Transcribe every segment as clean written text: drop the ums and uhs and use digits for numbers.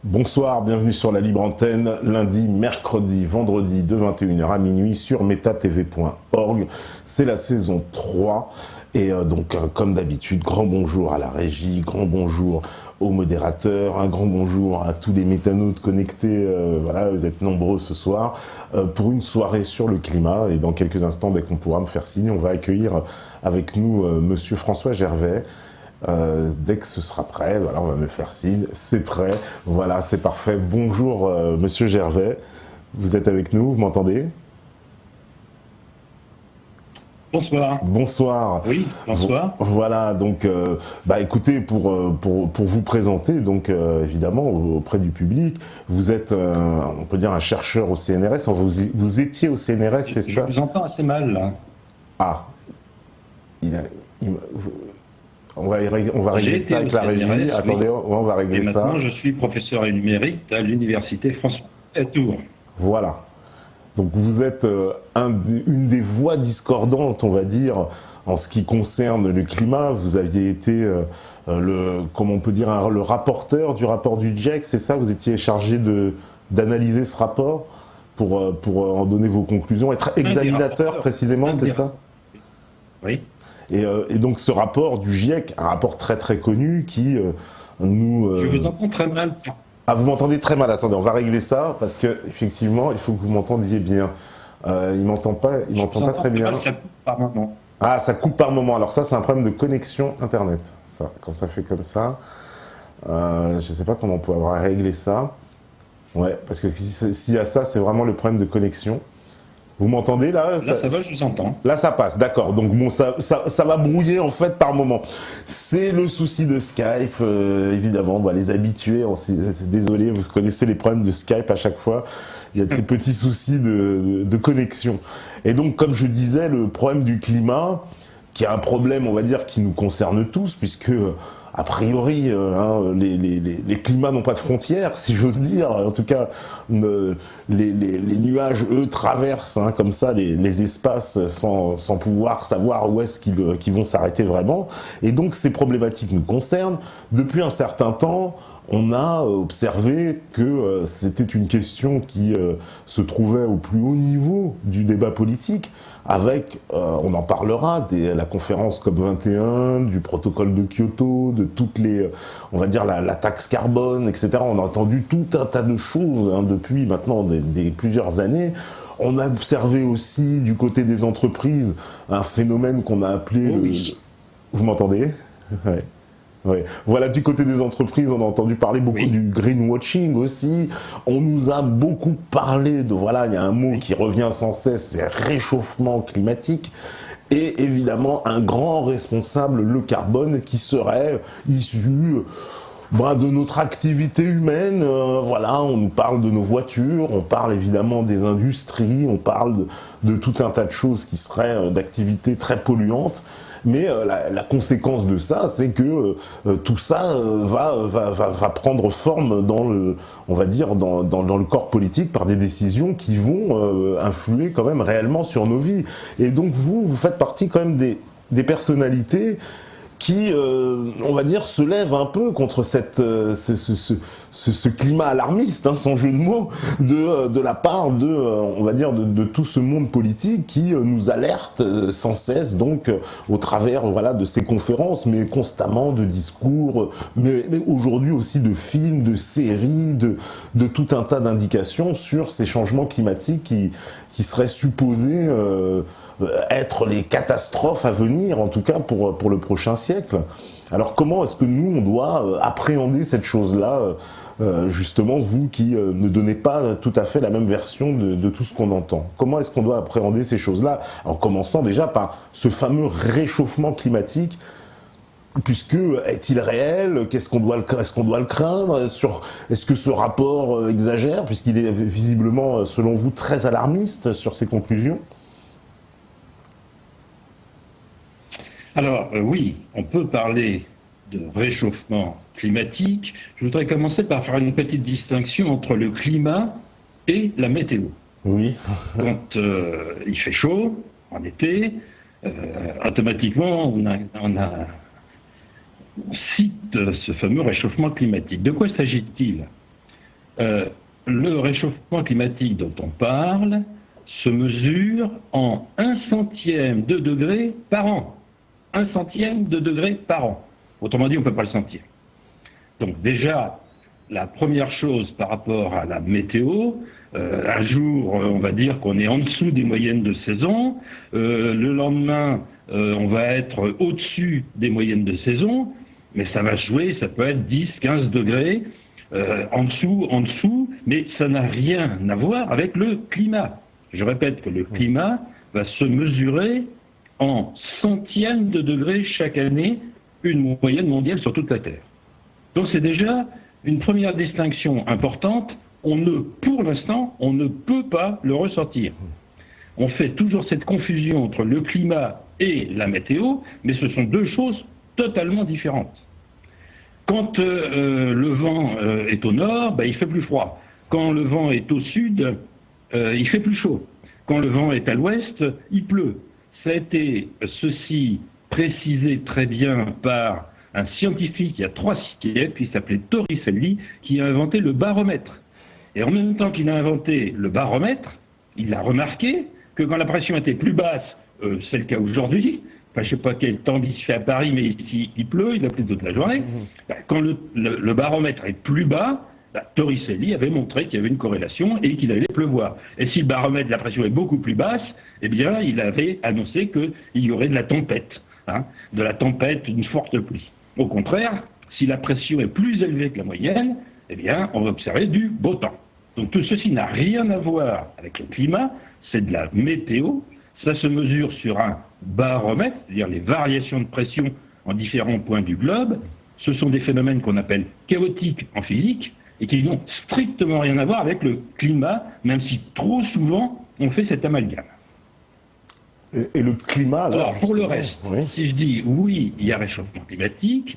Bonsoir, bienvenue sur la Libre Antenne, lundi, mercredi, vendredi de 21h à minuit sur metatv.org. C'est la saison 3 et comme d'habitude, grand bonjour à la régie, grand bonjour aux modérateurs, un grand bonjour à tous les métanautes connectés, voilà, vous êtes nombreux ce soir, pour une soirée sur le climat. Et dans quelques instants, dès qu'on pourra me faire signe, on va accueillir avec nous Monsieur François Gervais. Dès que ce sera prêt, voilà, on va me faire signe, c'est prêt, voilà, c'est parfait. Bonjour Monsieur Gervais, vous êtes avec nous, vous m'entendez? Bonsoir. Bonsoir. Oui, bonsoir. Voilà, donc, écoutez, pour vous présenter, donc, évidemment, auprès du public, vous êtes, on peut dire, un chercheur au CNRS, vous étiez au CNRS, c'est ça? Je vous entends assez mal, là. Ah, on va régler ça avec la régie. Attendez, oui. On va régler ça. Maintenant, je suis professeur émérite à l'université François à Tours. Voilà. Donc vous êtes une des voix discordantes, on va dire, en ce qui concerne le climat. Vous aviez été comment on peut dire, le rapporteur du rapport du GIEC, c'est ça? Vous étiez chargé d'analyser ce rapport pour en donner vos conclusions, être examinateur précisément, c'est ça? Oui. Et donc ce rapport du GIEC, un rapport très très connu qui nous... Je vous entends très mal. Ah, vous m'entendez très mal, attendez, on va régler ça, parce que effectivement, il faut que vous m'entendiez bien. Il m'entend pas très bien. Ça coupe par moment. Ah, ça coupe par moment, alors ça c'est un problème de connexion internet, ça, quand ça fait comme ça. Je ne sais pas comment on peut avoir réglé ça. Ouais, parce que s'il y a ça, c'est vraiment le problème de connexion. Vous m'entendez là? Là, ça va, je vous entends. Là, ça passe, d'accord. Donc bon, ça va brouiller en fait par moment. C'est le souci de Skype, évidemment. Les habitués, désolé, vous connaissez les problèmes de Skype à chaque fois. Il y a de ces petits soucis de connexion. Et donc, comme je disais, le problème du climat, qui est un problème, on va dire, qui nous concerne tous, puisque a priori, les climats n'ont pas de frontières, si j'ose dire. En tout cas, les nuages, eux, traversent comme ça les espaces sans pouvoir savoir où est-ce qu'ils vont s'arrêter vraiment. Et donc, ces problématiques nous concernent. Depuis un certain temps, on a observé que c'était une question qui se trouvait au plus haut niveau du débat politique, avec, on en parlera, la conférence COP21, du protocole de Kyoto, de toutes les, on va dire, la taxe carbone, etc. On a entendu tout un tas de choses depuis maintenant plusieurs années. On a observé aussi, du côté des entreprises, un phénomène qu'on a appelé... Oui. Vous m'entendez? Ouais. Ouais. Voilà, du côté des entreprises, on a entendu parler beaucoup du greenwashing aussi. On nous a beaucoup parlé de, voilà, il y a un mot qui revient sans cesse, c'est réchauffement climatique. Et évidemment, un grand responsable, le carbone, qui serait issu de notre activité humaine. Voilà, on nous parle de nos voitures, on parle évidemment des industries, on parle de tout un tas de choses qui seraient d'activités très polluantes. Mais la conséquence de ça, c'est que tout ça va prendre forme dans le, on va dire, dans le corps politique par des décisions qui vont influer quand même réellement sur nos vies. Et donc vous faites partie quand même des personnalités qui, on va dire, se lève un peu contre ce climat alarmiste, sans jeu de mots, de la part on va dire, de tout ce monde politique qui nous alerte sans cesse, donc, au travers, voilà, de ces conférences, mais constamment de discours, mais aujourd'hui aussi de films, de séries, de tout un tas d'indications sur ces changements climatiques qui seraient supposés être les catastrophes à venir, en tout cas pour le prochain siècle. Alors comment est-ce que nous, on doit appréhender cette chose-là, justement, vous qui ne donnez pas tout à fait la même version de tout ce qu'on entend? Comment est-ce qu'on doit appréhender ces choses-là, en commençant déjà par ce fameux réchauffement climatique, puisque est-il réel? Est-ce qu'on doit le craindre? Est-ce que ce rapport exagère, puisqu'il est visiblement, selon vous, très alarmiste sur ses conclusions? Alors, oui, on peut parler de réchauffement climatique. Je voudrais commencer par faire une petite distinction entre le climat et la météo. Oui. Quand il fait chaud, en été, automatiquement, on cite ce fameux réchauffement climatique. De quoi s'agit-il? Le réchauffement climatique dont on parle se mesure en 1/100 de degré par an. 1/100 de degré par an. Autrement dit, on ne peut pas le sentir. Donc déjà, la première chose par rapport à la météo, un jour, on va dire qu'on est en dessous des moyennes de saison. Le lendemain, on va être au-dessus des moyennes de saison. Mais ça va jouer, ça peut être 10, 15 degrés en dessous, mais ça n'a rien à voir avec le climat. Je répète que le climat va se mesurer en centièmes de degrés chaque année, une moyenne mondiale sur toute la Terre. Donc c'est déjà une première distinction importante. Pour l'instant, on ne peut pas le ressortir. On fait toujours cette confusion entre le climat et la météo, mais ce sont deux choses totalement différentes. Quand le vent est au nord, il fait plus froid. Quand le vent est au sud, il fait plus chaud. Quand le vent est à l'ouest, il pleut. Ça a été ceci précisé très bien par un scientifique il y a 3 siècles qui s'appelait Torricelli, qui a inventé le baromètre. Et en même temps qu'il a inventé le baromètre, il a remarqué que quand la pression était plus basse, c'est le cas aujourd'hui. Enfin, je ne sais pas quel temps il se fait à Paris, mais ici, il pleut, il a plu toute la journée. Quand le baromètre est plus bas, Torricelli avait montré qu'il y avait une corrélation et qu'il allait pleuvoir. Et si le baromètre de la pression est beaucoup plus basse, eh bien, il avait annoncé qu'il y aurait de la tempête, une forte pluie. Au contraire, si la pression est plus élevée que la moyenne, eh bien, on va observer du beau temps. Donc tout ceci n'a rien à voir avec le climat, c'est de la météo. Ça se mesure sur un baromètre, c'est-à-dire les variations de pression en différents points du globe. Ce sont des phénomènes qu'on appelle chaotiques en physique et qui n'ont strictement rien à voir avec le climat, même si trop souvent on fait cet amalgame. Et le climat, alors pour le reste, oui. Si je dis oui, il y a réchauffement climatique,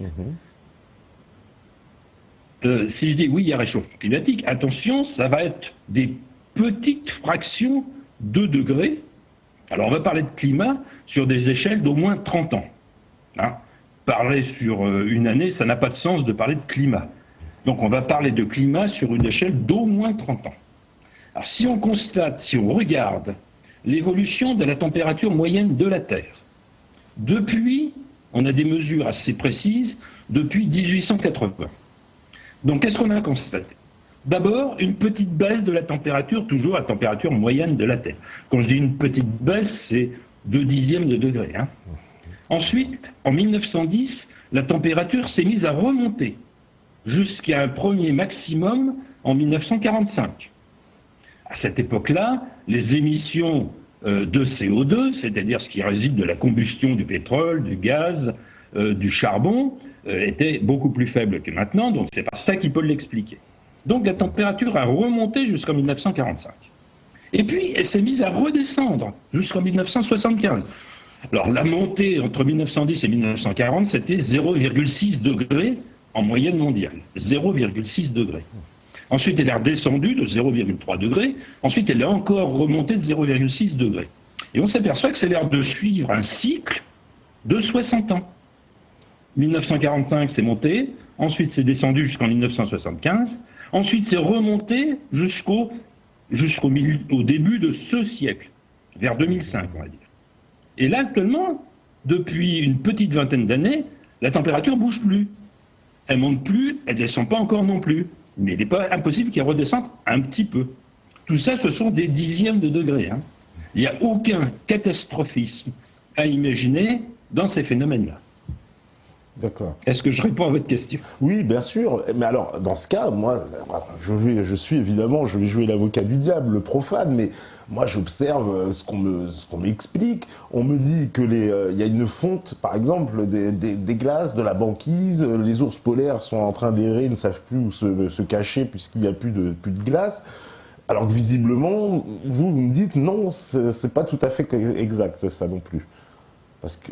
si je dis oui, il y a réchauffement climatique, attention, ça va être des petites fractions de degrés. Alors on va parler de climat sur des échelles d'au moins 30 ans. Parler sur une année, ça n'a pas de sens de parler de climat. Donc on va parler de climat sur une échelle d'au moins 30 ans. Alors si on constate, si on regarde l'évolution de la température moyenne de la Terre, depuis, on a des mesures assez précises, depuis 1880. Donc qu'est-ce qu'on a constaté ? D'abord, une petite baisse de la température, toujours la température moyenne de la Terre. Quand je dis une petite baisse, c'est 0,2 de degré. Ensuite, en 1910, la température s'est mise à remonter jusqu'à un premier maximum en 1945. À cette époque-là, les émissions de CO2, c'est-à-dire ce qui résulte de la combustion du pétrole, du gaz, du charbon, étaient beaucoup plus faibles que maintenant, donc c'est pas ça qui peut l'expliquer. Donc la température a remonté jusqu'en 1945. Et puis elle s'est mise à redescendre jusqu'en 1975. Alors la montée entre 1910 et 1940, c'était 0,6 degrés en moyenne mondiale. 0,6 degrés. Ensuite, elle est redescendue de 0,3 degrés. Ensuite, elle est encore remontée de 0,6 degrés. Et on s'aperçoit que c'est l'air de suivre un cycle de 60 ans. 1945, c'est monté. Ensuite, c'est descendu jusqu'en 1975. Ensuite, c'est remonté jusqu'au début de ce siècle, vers 2005, on va dire. Et là, actuellement, depuis une petite vingtaine d'années, la température ne bouge plus. Elle ne monte plus, elle ne descend pas encore non plus. Mais il n'est pas impossible qu'elle redescende un petit peu. Tout ça, ce sont des dixièmes de degrés. Il n'y a aucun catastrophisme à imaginer dans ces phénomènes-là. D'accord. Est-ce que je réponds à votre question ? Oui, bien sûr. Mais alors, dans ce cas, moi, je vais jouer l'avocat du diable, le profane, mais moi, j'observe ce qu'on m'explique. On me dit que il y a une fonte, par exemple, des glaces, de la banquise. Les ours polaires sont en train d'errer, ne savent plus où se cacher puisqu'il n'y a plus de glace. Alors que visiblement, vous me dites non, c'est pas tout à fait exact ça non plus, parce que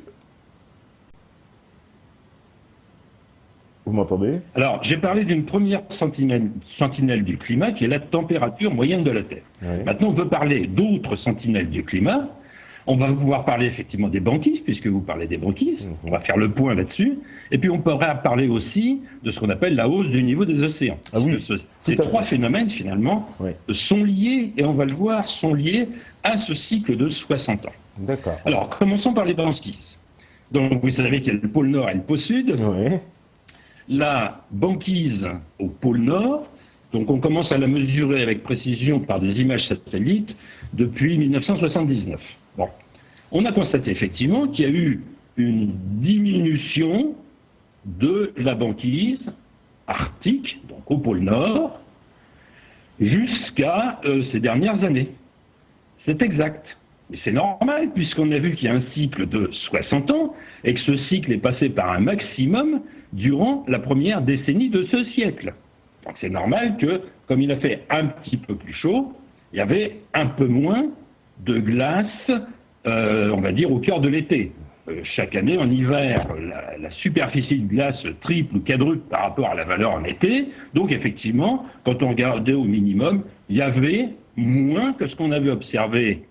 vous m'entendez ? Alors, j'ai parlé d'une première sentinelle du climat qui est la température moyenne de la Terre. Oui. Maintenant, on peut parler d'autres sentinelles du climat. On va pouvoir parler effectivement des banquises, puisque vous parlez des banquises. On va faire le point là-dessus. Et puis on pourra parler aussi de ce qu'on appelle la hausse du niveau des océans. Ah oui, Ces trois phénomènes, finalement, sont liés, et on va le voir, sont liés à ce cycle de 60 ans. D'accord. Alors, commençons par les banquises. Donc, vous savez qu'il y a le pôle Nord et le pôle Sud. Oui. La banquise au pôle Nord, donc on commence à la mesurer avec précision par des images satellites depuis 1979. Bon. On a constaté effectivement qu'il y a eu une diminution de la banquise arctique, donc au pôle Nord, jusqu'à ces dernières années. C'est exact. Mais c'est normal, puisqu'on a vu qu'il y a un cycle de 60 ans, et que ce cycle est passé par un maximum durant la première décennie de ce siècle. Donc c'est normal que, comme il a fait un petit peu plus chaud, il y avait un peu moins de glace, on va dire, au cœur de l'été. Chaque année, en hiver, la superficie de glace triple ou quadruple par rapport à la valeur en été. Donc effectivement, quand on regardait au minimum, il y avait moins que ce qu'on avait observé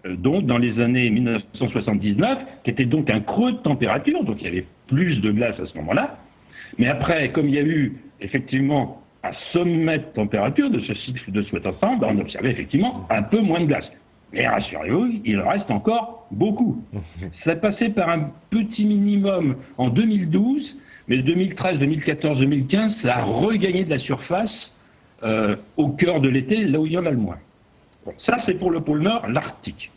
donc dans les années 1979, qui était donc un creux de température, donc il y avait plus de glace à ce moment-là. Mais après, comme il y a eu effectivement un sommet de température de ce cycle de 60 ans, on observait effectivement un peu moins de glace. Mais rassurez-vous, il reste encore beaucoup. Ça passait par un petit minimum en 2012, mais 2013, 2014, 2015, ça a regagné de la surface au cœur de l'été, là où il y en a le moins. Bon, ça, c'est pour le pôle Nord, l'Arctique.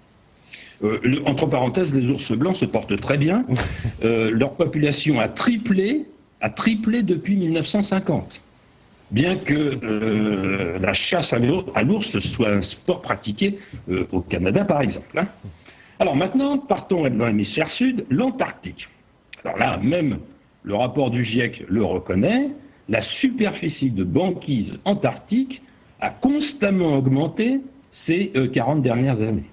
Entre parenthèses, les ours blancs se portent très bien. Leur population a triplé depuis 1950. Bien que la chasse à l'ours soit un sport pratiqué au Canada, par exemple. Hein. Alors maintenant, partons dans l'hémisphère sud, l'Antarctique. Alors là, même le rapport du GIEC le reconnaît, la superficie de banquise antarctique a constamment augmenté ces 40 dernières années.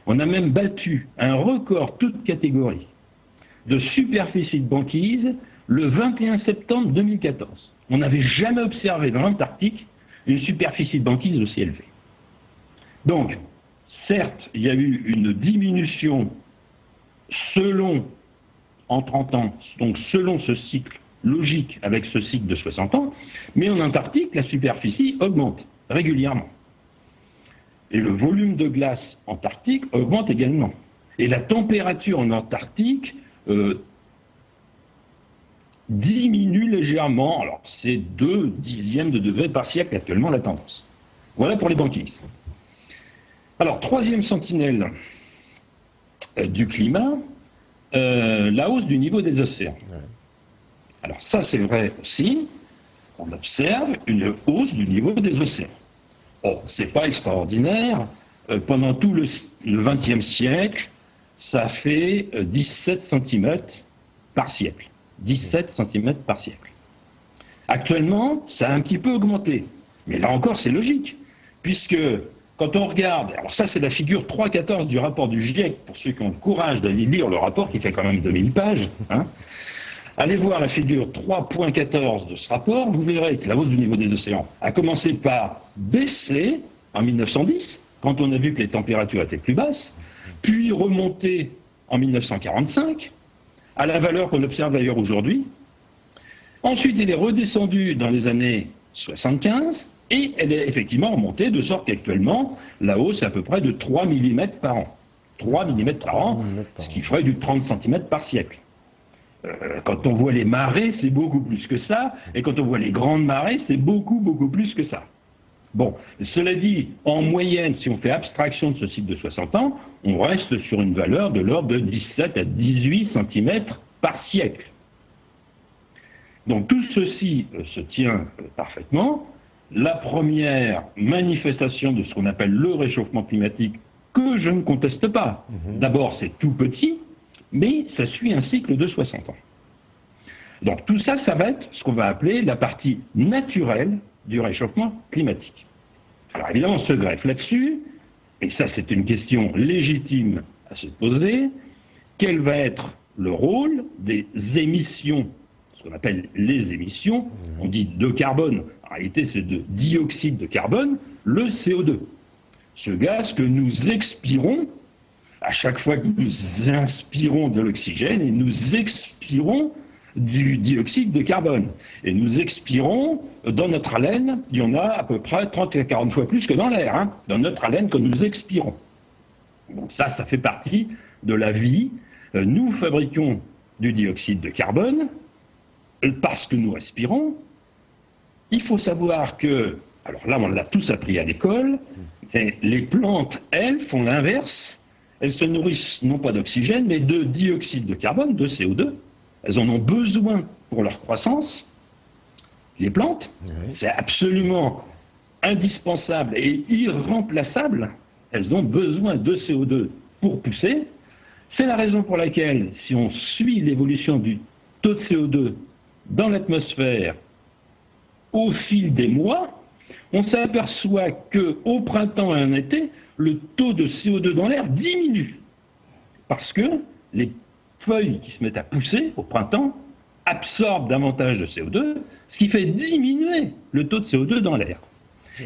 On a même battu un record toute catégorie de superficie de banquise le 21 septembre 2014. On n'avait jamais observé dans l'Antarctique une superficie de banquise aussi élevée. Donc, certes, il y a eu une diminution en 30 ans, donc selon ce cycle logique avec ce cycle de 60 ans, mais en Antarctique, la superficie augmente régulièrement. Et le volume de glace antarctique augmente également. Et la température en Antarctique diminue légèrement. Alors, c'est 0,2 degrés par siècle actuellement la tendance. Voilà pour les banquises. Alors, troisième sentinelle du climat, la hausse du niveau des océans. Alors ça, c'est vrai aussi. On observe une hausse du niveau des océans. Bon, c'est pas extraordinaire. Pendant tout le XXe siècle, ça fait 17 cm par siècle. 17 cm par siècle. Actuellement, ça a un petit peu augmenté. Mais là encore, c'est logique. Puisque, quand on regarde... Alors ça, c'est la figure 3.14 du rapport du GIEC, pour ceux qui ont le courage d'aller lire le rapport, qui fait quand même 2000 pages. Hein. Allez voir la figure 3.14 de ce rapport, vous verrez que la hausse du niveau des océans a commencé par baisser en 1910, quand on a vu que les températures étaient plus basses, puis remonter en 1945, à la valeur qu'on observe d'ailleurs aujourd'hui. Ensuite, elle est redescendue dans les années 75, et elle est effectivement remontée, de sorte qu'actuellement, la hausse est à peu près de 3 mm par an. 3 mm par an, ce qui ferait du 30 cm par siècle. Quand on voit les marées, c'est beaucoup plus que ça, et quand on voit les grandes marées, c'est beaucoup, beaucoup plus que ça. Bon, cela dit, en moyenne, si on fait abstraction de ce cycle de 60 ans, on reste sur une valeur de l'ordre de 17 à 18 cm par siècle. Donc tout ceci se tient parfaitement. La première manifestation de ce qu'on appelle le réchauffement climatique, que je ne conteste pas. D'abord, c'est tout petit, mais ça suit un cycle de 60 ans. Donc tout ça, ça va être ce qu'on va appeler la partie naturelle du réchauffement climatique. Alors évidemment, on se greffe là-dessus, et ça c'est une question légitime à se poser, quel va être le rôle des émissions, ce qu'on appelle les émissions, on dit de carbone, en réalité c'est de dioxyde de carbone, le CO2, ce gaz que nous expirons à chaque fois que nous inspirons de l'oxygène et nous expirons du dioxyde de carbone. Et nous expirons, dans notre haleine, il y en a à peu près 30 à 40 fois plus que dans l'air, hein, dans notre haleine que nous expirons. Donc ça fait partie de la vie. Nous fabriquons du dioxyde de carbone parce que nous respirons. Il faut savoir que, alors là on l'a tous appris à l'école, mais les plantes, elles, font l'inverse. Elles se nourrissent non pas d'oxygène, mais de dioxyde de carbone, de CO2. Elles en ont besoin pour leur croissance. Les plantes, c'est absolument indispensable et irremplaçable. Elles ont besoin de CO2 pour pousser. C'est la raison pour laquelle, si on suit l'évolution du taux de CO2 dans l'atmosphère au fil des mois, on s'aperçoit qu'au printemps et en été, le taux de CO2 dans l'air diminue. Parce que les feuilles qui se mettent à pousser au printemps absorbent davantage de CO2, ce qui fait diminuer le taux de CO2 dans l'air.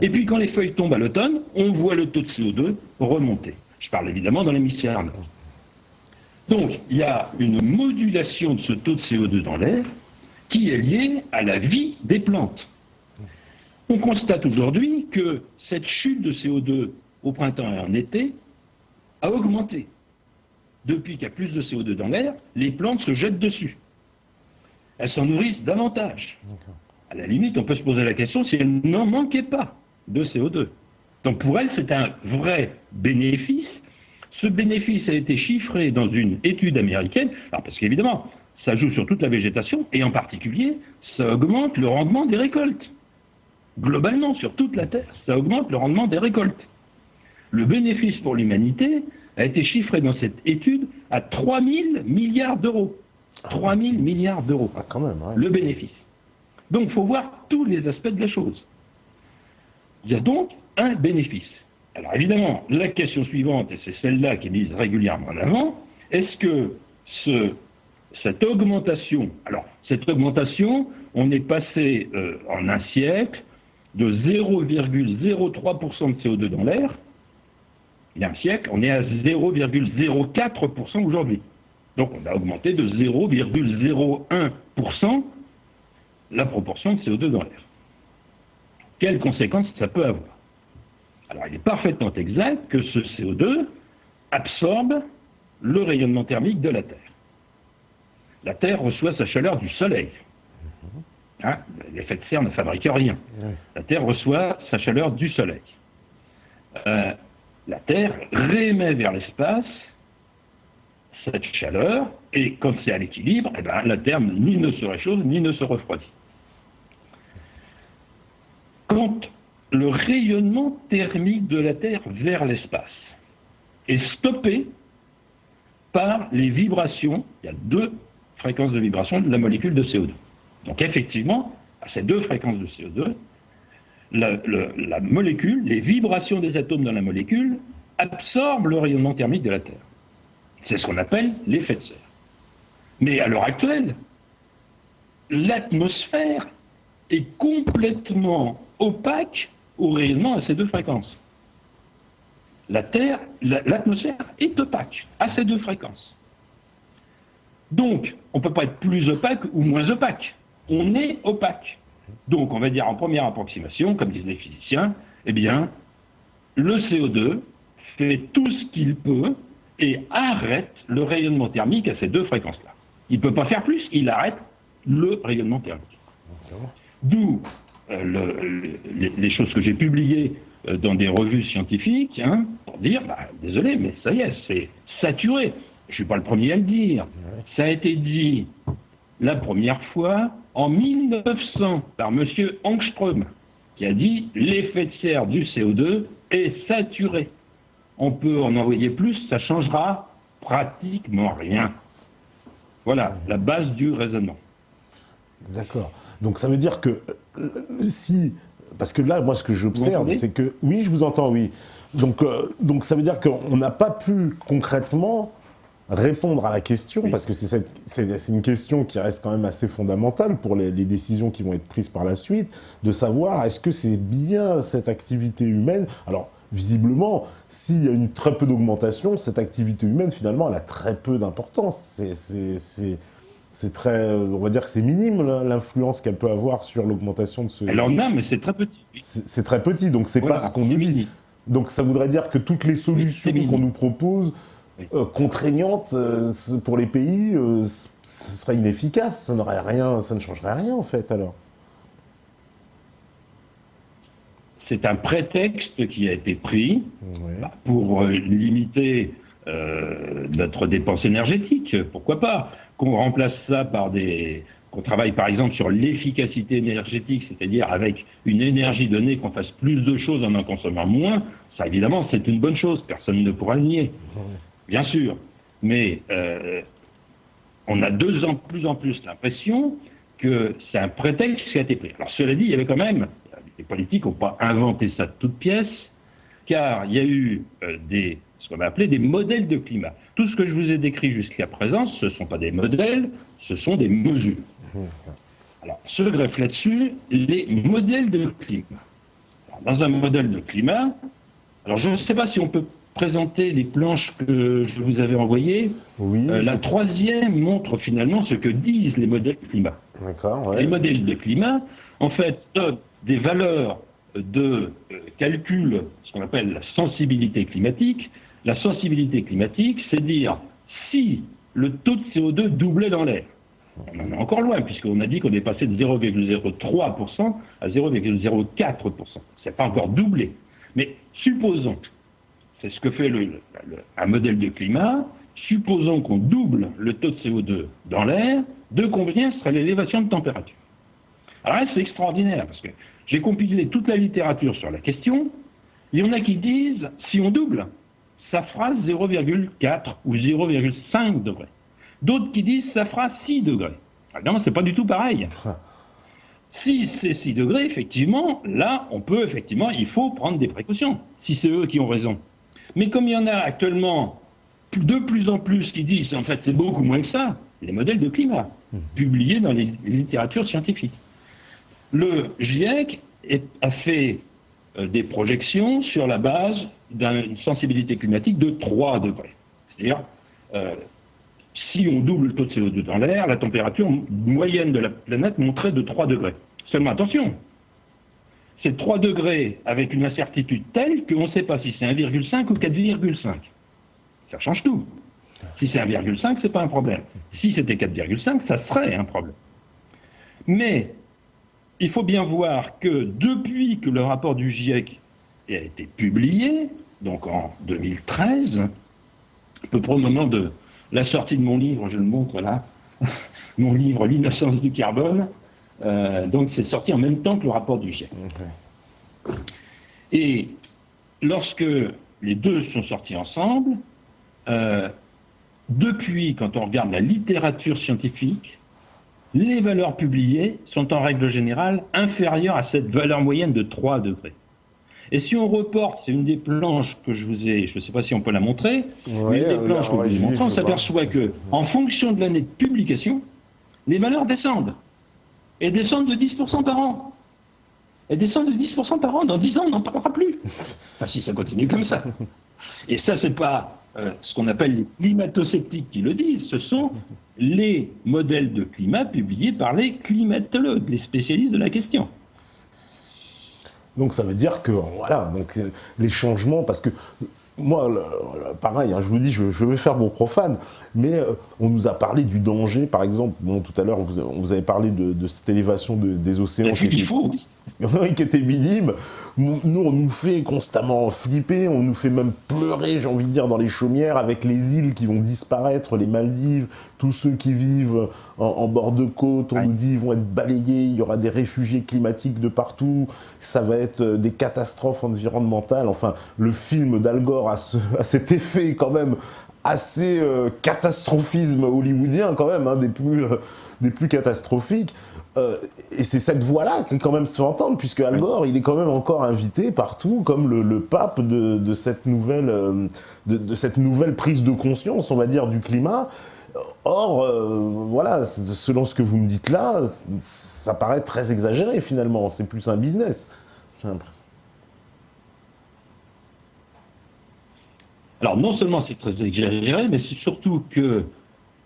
Et puis quand les feuilles tombent à l'automne, on voit le taux de CO2 remonter. Je parle évidemment dans l'hémisphère nord. Donc il y a une modulation de ce taux de CO2 dans l'air qui est liée à la vie des plantes. On constate aujourd'hui que cette chute de CO2 au printemps et en été a augmenté. Depuis qu'il y a plus de CO2 dans l'air, les plantes se jettent dessus. Elles s'en nourrissent davantage. À la limite, on peut se poser la question si elles n'en manquaient pas de CO2. Donc pour elles, c'est un vrai bénéfice. Ce bénéfice a été chiffré dans une étude américaine, alors parce qu'évidemment, ça joue sur toute la végétation, et en particulier, ça augmente le rendement des récoltes. Globalement, sur toute la Terre, ça augmente le rendement des récoltes. Le bénéfice pour l'humanité a été chiffré dans cette étude à 3 000 milliards d'euros. 3 000 milliards d'euros. Ah, quand même, ouais. Le bénéfice. Donc, il faut voir tous les aspects de la chose. Il y a donc un bénéfice. Alors, évidemment, la question suivante, et c'est celle-là qui est mise régulièrement en avant, est-ce que cette augmentation, alors, cette augmentation, on est passé en un siècle de 0,03% de CO2 dans l'air. Il y a un siècle, on est à 0,04% aujourd'hui. Donc on a augmenté de 0,01% la proportion de CO2 dans l'air. Quelles conséquences ça peut avoir? Alors il est parfaitement exact que ce CO2 absorbe le rayonnement thermique de la Terre. La Terre reçoit sa chaleur du Soleil. Hein, l'effet de serre ne fabrique rien. La Terre reçoit sa chaleur du Soleil. La Terre réémet vers l'espace cette chaleur, et quand c'est à l'équilibre, eh ben, la Terre ni ne se réchauffe, ni ne se refroidit. Quand le rayonnement thermique de la Terre vers l'espace est stoppé par les vibrations, il y a 2 fréquences de vibration de la molécule de CO2. Donc effectivement, à ces 2 fréquences de CO2, la molécule, les vibrations des atomes dans la molécule absorbent le rayonnement thermique de la Terre. C'est ce qu'on appelle l'effet de serre. Mais à l'heure actuelle, l'atmosphère est complètement opaque au rayonnement à ces 2 fréquences. La Terre, l'atmosphère est opaque à ces 2 fréquences. Donc, on ne peut pas être plus opaque ou moins opaque. On est opaque. Donc, on va dire en première approximation, comme disent les physiciens, eh bien, le CO2 fait tout ce qu'il peut et arrête le rayonnement thermique à ces 2 fréquences-là. Il ne peut pas faire plus, il arrête le rayonnement thermique. D'où les choses que j'ai publiées dans des revues scientifiques, hein, pour dire, désolé, mais ça y est, c'est saturé. Je ne suis pas le premier à le dire. Ça a été dit la première fois en 1900 par M. Ångström, qui a dit l'effet de serre du CO2 est saturé. On peut en envoyer plus, ça changera pratiquement rien. Voilà la base du raisonnement. D'accord. Donc ça veut dire que si... Parce que là, moi, ce que j'observe, c'est que... Oui, je vous entends, oui. Donc ça veut dire qu'on n'a pas pu concrètement répondre à la question, oui. Parce que c'est une question qui reste quand même assez fondamentale pour les décisions qui vont être prises par la suite, de savoir est-ce que c'est bien cette activité humaine... Alors, visiblement, s'il y a une très peu d'augmentation, cette activité humaine, finalement, elle a très peu d'importance. C'est très, on va dire que c'est minime l'influence qu'elle peut avoir sur l'augmentation de ce... Elle en a, mais c'est très petit. C'est très petit, donc c'est pas ce qu'on nous dit. Donc ça voudrait dire que toutes les solutions qu'on nous propose, contraignantes pour les pays, ce serait inefficace, ça n'aurait rien, ça ne changerait rien en fait alors. C'est un prétexte qui a été pris pour limiter notre dépense énergétique. Pourquoi pas qu'on remplace ça par qu'on travaille par exemple sur l'efficacité énergétique, c'est-à-dire avec une énergie donnée, qu'on fasse plus de choses en consommant moins. Ça, évidemment, c'est une bonne chose. Personne ne pourra le nier, bien sûr. Mais on a plus en plus l'impression que c'est un prétexte qui a été pris. Alors, cela dit, il y avait quand même, les politiques n'ont pas inventé ça de toutes pièces, car il y a eu ce qu'on va appeler des modèles de climat. Tout ce que je vous ai décrit jusqu'à présent, ce ne sont pas des modèles, ce sont des mesures. Alors, se greffent là-dessus les modèles de climat. Alors, dans un modèle de climat, alors je ne sais pas si on peut présenter les planches que je vous avais envoyées. Oui. La troisième montre finalement ce que disent les modèles de climat. D'accord, ouais. Les modèles de climat, en fait, donnent des valeurs de calcul, ce qu'on appelle la sensibilité climatique. La sensibilité climatique, c'est dire si le taux de CO2 doublait dans l'air. On en est encore loin, puisqu'on a dit qu'on est passé de 0,03% à 0,04%. C'est pas encore doublé. Mais supposons, c'est ce que fait un modèle de climat, supposons qu'on double le taux de CO2 dans l'air, de combien serait l'élévation de température? Alors là, c'est extraordinaire, parce que j'ai compilé toute la littérature sur la question. Il y en a qui disent, si on double, ça fera 0,4 ou 0,5 degrés. D'autres qui disent, ça fera 6 degrés. Ah non, c'est pas du tout pareil. Si c'est 6 degrés, effectivement, là, il faut prendre des précautions, si c'est eux qui ont raison. Mais comme il y en a actuellement de plus en plus qui disent, en fait, c'est beaucoup moins que ça, les modèles de climat, publiés dans les littératures scientifiques. Le GIEC a fait des projections sur la base d'une sensibilité climatique de 3 degrés. C'est-à-dire, si on double le taux de CO2 dans l'air, la température moyenne de la planète monterait de 3 degrés. Seulement attention, c'est 3 degrés avec une incertitude telle qu'on ne sait pas si c'est 1,5 ou 4,5. Ça change tout. Si c'est 1,5, c'est pas un problème. Si c'était 4,5, ça serait un problème. Mais il faut bien voir que depuis que le rapport du GIEC a été publié, donc en 2013, à peu près au moment de la sortie de mon livre, je le montre là, mon livre L'innocence du carbone, donc c'est sorti en même temps que le rapport du GIEC. Et lorsque les deux sont sortis ensemble, depuis, quand on regarde la littérature scientifique, les valeurs publiées sont en règle générale inférieures à cette valeur moyenne de 3 degrés. Et si on reporte, c'est une des planches que je vous ai, je ne sais pas si on peut la montrer, mais une des planches que je vous ai montrées, on s'aperçoit que, en fonction de l'année de publication, les valeurs descendent. Et descendent de 10% par an. Et descendent de 10% par an. Dans 10 ans, on n'en parlera plus. Enfin, si ça continue comme ça. Et ça, c'est pas ce qu'on appelle les climato-sceptiques qui le disent. Ce sont les modèles de climat publiés par les climatologues, les spécialistes de la question. Donc ça veut dire que, voilà, donc, les changements, parce que moi, pareil, hein, je vous dis, je vais faire mon profane, mais on nous a parlé du danger, par exemple, bon, tout à l'heure, on vous avait parlé de cette élévation des océans qui était minime. Nous, on nous fait constamment flipper, on nous fait même pleurer, j'ai envie de dire, dans les chaumières, avec les îles qui vont disparaître, les Maldives, tous ceux qui vivent en bord de côte, on nous dit ils vont être balayés, il y aura des réfugiés climatiques de partout, ça va être des catastrophes environnementales. Enfin, le film d'Al Gore a cet effet quand même assez catastrophisme hollywoodien quand même, hein, des plus catastrophiques. Et c'est cette voix-là qui quand même se fait entendre, puisque Al Gore, il est quand même encore invité partout comme le pape de cette nouvelle prise de conscience, on va dire, du climat. Or, voilà, selon ce que vous me dites là, ça paraît très exagéré finalement, c'est plus un business. Alors, non seulement c'est très exagéré, mais c'est surtout que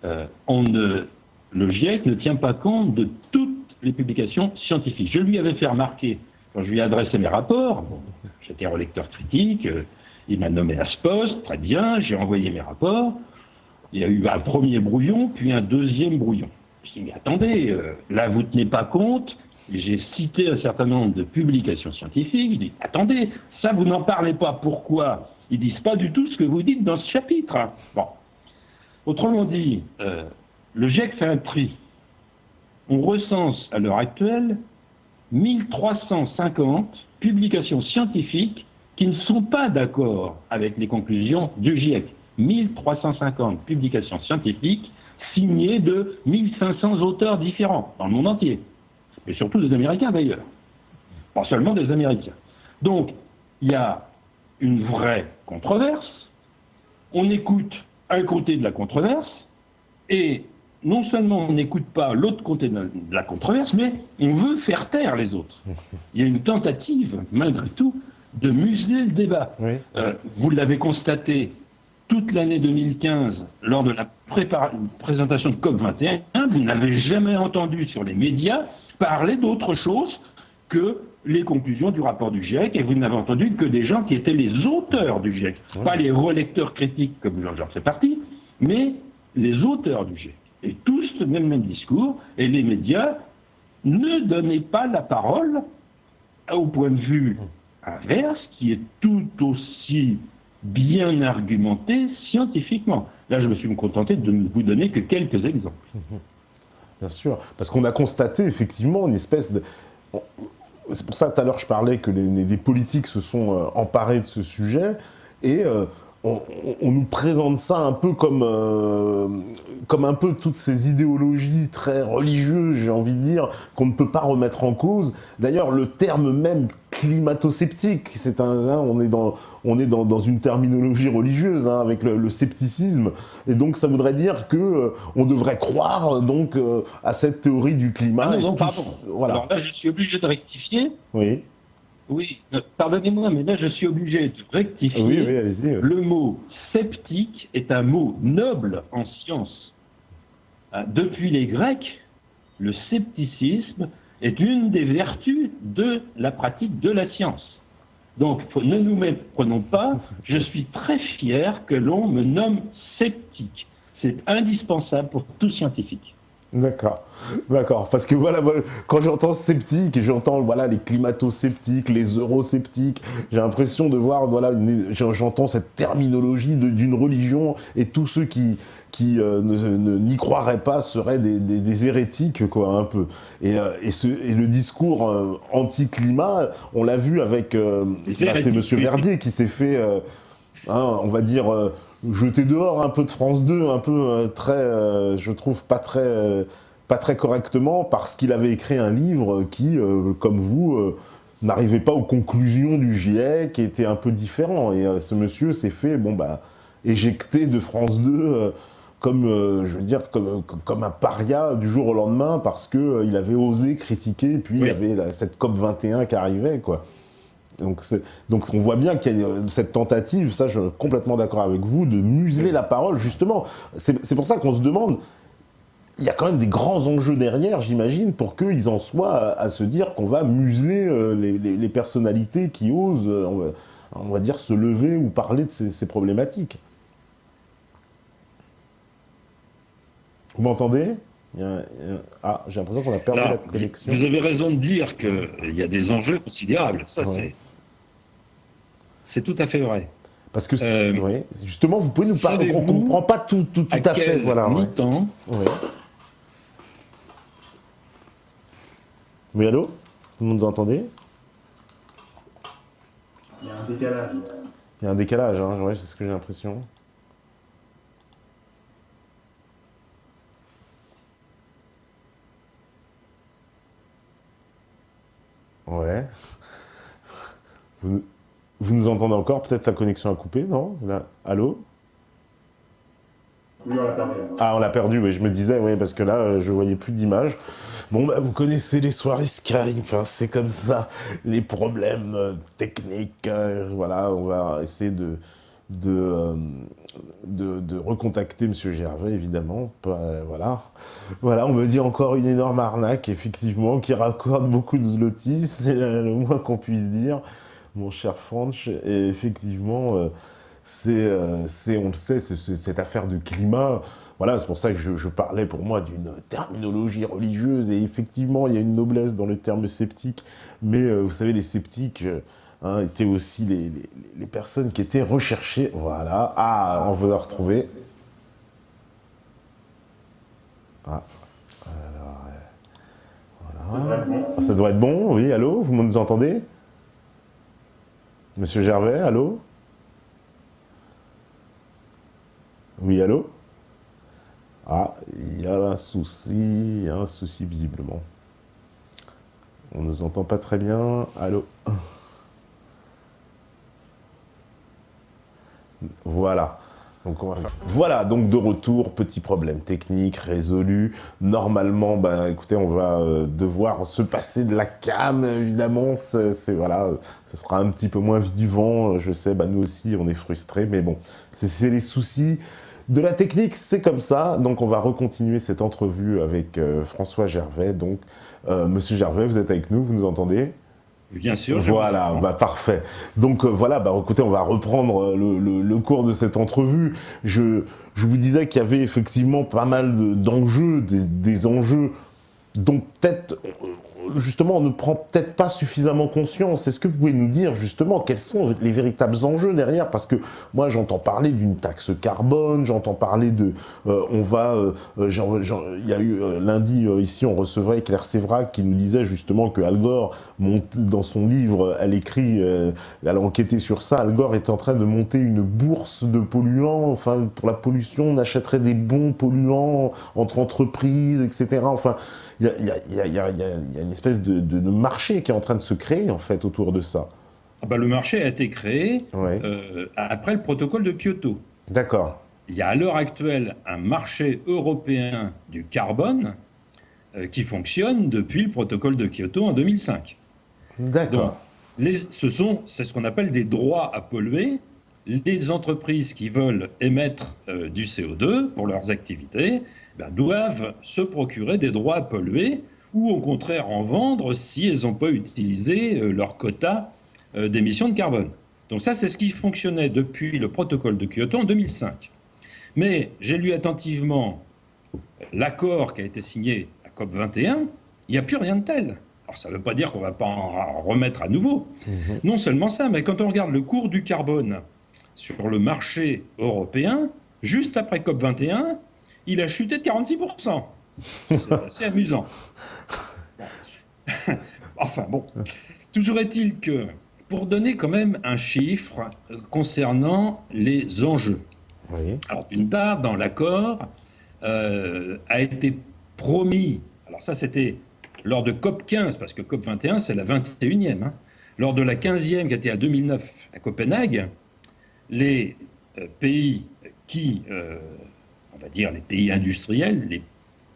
le GIEC ne tient pas compte de toutes les publications scientifiques. Je lui avais fait remarquer, quand je lui ai adressé mes rapports, bon, j'étais relecteur critique, il m'a nommé à ce poste, très bien, j'ai envoyé mes rapports, il y a eu un premier brouillon, puis un deuxième brouillon. Je dis, mais attendez, là vous ne tenez pas compte, j'ai cité un certain nombre de publications scientifiques, je dis, attendez, ça vous n'en parlez pas, pourquoi? Ils disent pas du tout ce que vous dites dans ce chapitre. Hein. Bon. Autrement dit, le GIEC fait un tri. On recense à l'heure actuelle 1350 publications scientifiques qui ne sont pas d'accord avec les conclusions du GIEC. 1350 publications scientifiques signées de 1500 auteurs différents dans le monde entier. Et surtout des Américains d'ailleurs. Pas seulement des Américains. Donc, il y a une vraie controverse. On écoute un côté de la controverse et non seulement on n'écoute pas l'autre côté de la controverse, mais on veut faire taire les autres. Il y a une tentative, malgré tout, de museler le débat. Oui. Vous l'avez constaté toute l'année 2015, lors de la présentation de COP21, vous n'avez jamais entendu sur les médias parler d'autre chose que les conclusions du rapport du GIEC, et vous n'avez entendu que des gens qui étaient les auteurs du GIEC. Oui. Pas les relecteurs critiques, comme j'en fais partie, mais les auteurs du GIEC. Et tous le même discours, et les médias ne donnaient pas la parole au point de vue inverse, qui est tout aussi bien argumenté scientifiquement. Là, je me suis contenté de ne vous donner que quelques exemples. Bien sûr, parce qu'on a constaté effectivement une espèce de... C'est pour ça tout à l'heure je parlais que les politiques se sont emparés de ce sujet, et on nous présente ça un peu comme un peu toutes ces idéologies très religieuses, j'ai envie de dire, qu'on ne peut pas remettre en cause. D'ailleurs, le terme même climato-sceptique, on est dans une terminologie religieuse, hein, avec le scepticisme, et donc ça voudrait dire que on devrait croire donc à cette théorie du climat. Ah non, pardon. Voilà. Alors là, je suis obligé de rectifier. Oui. Oui, pardonnez-moi, mais là, je suis obligé de rectifier. Oui, allez-y. Le mot sceptique est un mot noble en science. Depuis les Grecs, le scepticisme est une des vertus de la pratique de la science. Donc, ne nous méprenons pas, je suis très fier que l'on me nomme sceptique. C'est indispensable pour tout scientifique. D'accord, parce que voilà, quand j'entends sceptique, j'entends les climato-sceptiques, les eurosceptiques, j'ai l'impression de voir, j'entends cette terminologie d'une religion, et tous ceux qui n'y croiraient pas seraient des hérétiques, quoi, un peu. Et le discours anti-climat, on l'a vu avec, c'est Monsieur Verdier qui s'est fait, on va dire... jeter dehors un peu de France 2, un peu je trouve pas très correctement, parce qu'il avait écrit un livre qui, comme vous, n'arrivait pas aux conclusions du GIEC, qui était un peu différent. Et ce monsieur s'est fait, éjecter de France 2, comme un paria du jour au lendemain, parce que il avait osé critiquer, et puis il y avait cette COP 21 qui arrivait, quoi. Donc on voit bien qu'il y a cette tentative, ça je suis complètement d'accord avec vous, de museler la parole, justement. C'est pour ça qu'on se demande, il y a quand même des grands enjeux derrière, j'imagine, pour qu'ils en soient à se dire qu'on va museler les personnalités qui osent, on va dire, se lever ou parler de ces problématiques. Vous m'entendez ? J'ai l'impression qu'on a perdu la connexion. Vous avez raison de dire qu'il y a des enjeux considérables. Ça, c'est tout à fait vrai. Parce que, justement, vous pouvez nous parler. On ne comprend pas tout à fait. Voilà. Mi-temps. Oui, allô ? Tout le monde nous entendez ? Il y a un décalage. Il y a un décalage, hein, c'est ce que j'ai l'impression. Ouais. Vous nous entendez encore? Peut-être la connexion a coupé, non? Là, allô? Oui, on l'a perdu. Ah, on l'a perdu, oui, je me disais, oui, parce que là, je voyais plus d'image. Bon, vous connaissez les soirées Skype, c'est comme ça, les problèmes techniques, voilà, on va essayer de de recontacter Monsieur Gervais, évidemment. Voilà. Voilà, on me dit encore une énorme arnaque, effectivement, qui raccorde beaucoup de zlotys, c'est le moins qu'on puisse dire, mon cher Franch. Et effectivement, on le sait, c'est cette affaire de climat. Voilà, c'est pour ça que je parlais pour moi d'une terminologie religieuse, et effectivement, il y a une noblesse dans le terme sceptique, mais vous savez, les sceptiques étaient aussi les personnes qui étaient recherchées. Voilà, ah, on va retrouver. Ah, alors, voilà. Ça doit être bon, oui, allô, vous nous entendez? Monsieur Gervais, allô? Oui, allô? Ah, il y a un souci visiblement. On ne nous entend pas très bien. Allô? Voilà. Donc on va faire. Voilà, donc de retour, petit problème technique résolu. Normalement, ben écoutez, on va devoir se passer de la cam, évidemment. Voilà, ce sera un petit peu moins vivant. Je sais, bah nous aussi, on est frustrés, mais bon, c'est les soucis de la technique, c'est comme ça. Donc on va recontinuer cette entrevue avec François Gervais. Donc, Monsieur Gervais, vous êtes avec nous, vous nous entendez? Bien sûr. Voilà, bah parfait. Donc voilà, bah écoutez, on va reprendre le cours de cette entrevue. Je vous disais qu'il y avait effectivement pas mal d'enjeux, des enjeux dont peut-être, justement, on ne prend peut-être pas suffisamment conscience. Est-ce que vous pouvez nous dire, justement, quels sont les véritables enjeux derrière? Parce que moi, j'entends parler d'une taxe carbone, j'entends parler de... il y a eu lundi, ici, on recevait Claire Sévrac qui nous disait justement que Al Gore, dans son livre, elle écrit, elle a enquêté sur ça, Al Gore est en train de monter une bourse de polluants, enfin, pour la pollution, on achèterait des bons polluants entre entreprises, etc. Enfin... Il y a une espèce de marché qui est en train de se créer, en fait, autour de ça. Ah bah, le marché a été créé après le protocole de Kyoto. D'accord. Il y a à l'heure actuelle un marché européen du carbone qui fonctionne depuis le protocole de Kyoto en 2005. D'accord. C'est ce qu'on appelle des droits à polluer. Les entreprises qui veulent émettre du CO2 pour leurs activités doivent se procurer des droits à polluer ou au contraire en vendre si elles n'ont pas utilisé leur quota d'émissions de carbone. Donc ça, c'est ce qui fonctionnait depuis le protocole de Kyoto en 2005. Mais j'ai lu attentivement l'accord qui a été signé à COP21, il n'y a plus rien de tel. Alors ça ne veut pas dire qu'on ne va pas en remettre à nouveau. Non seulement ça, mais quand on regarde le cours du carbone sur le marché européen, juste après COP21, il a chuté de 46%. C'est assez amusant. Enfin bon, toujours est-il que, pour donner quand même un chiffre concernant les enjeux. Oui. Alors d'une part, dans l'accord, a été promis, alors ça c'était lors de COP15, parce que COP21 c'est la 21e, lors de la 15e qui était à 2009 à Copenhague, les pays qui... on va dire les pays industriels,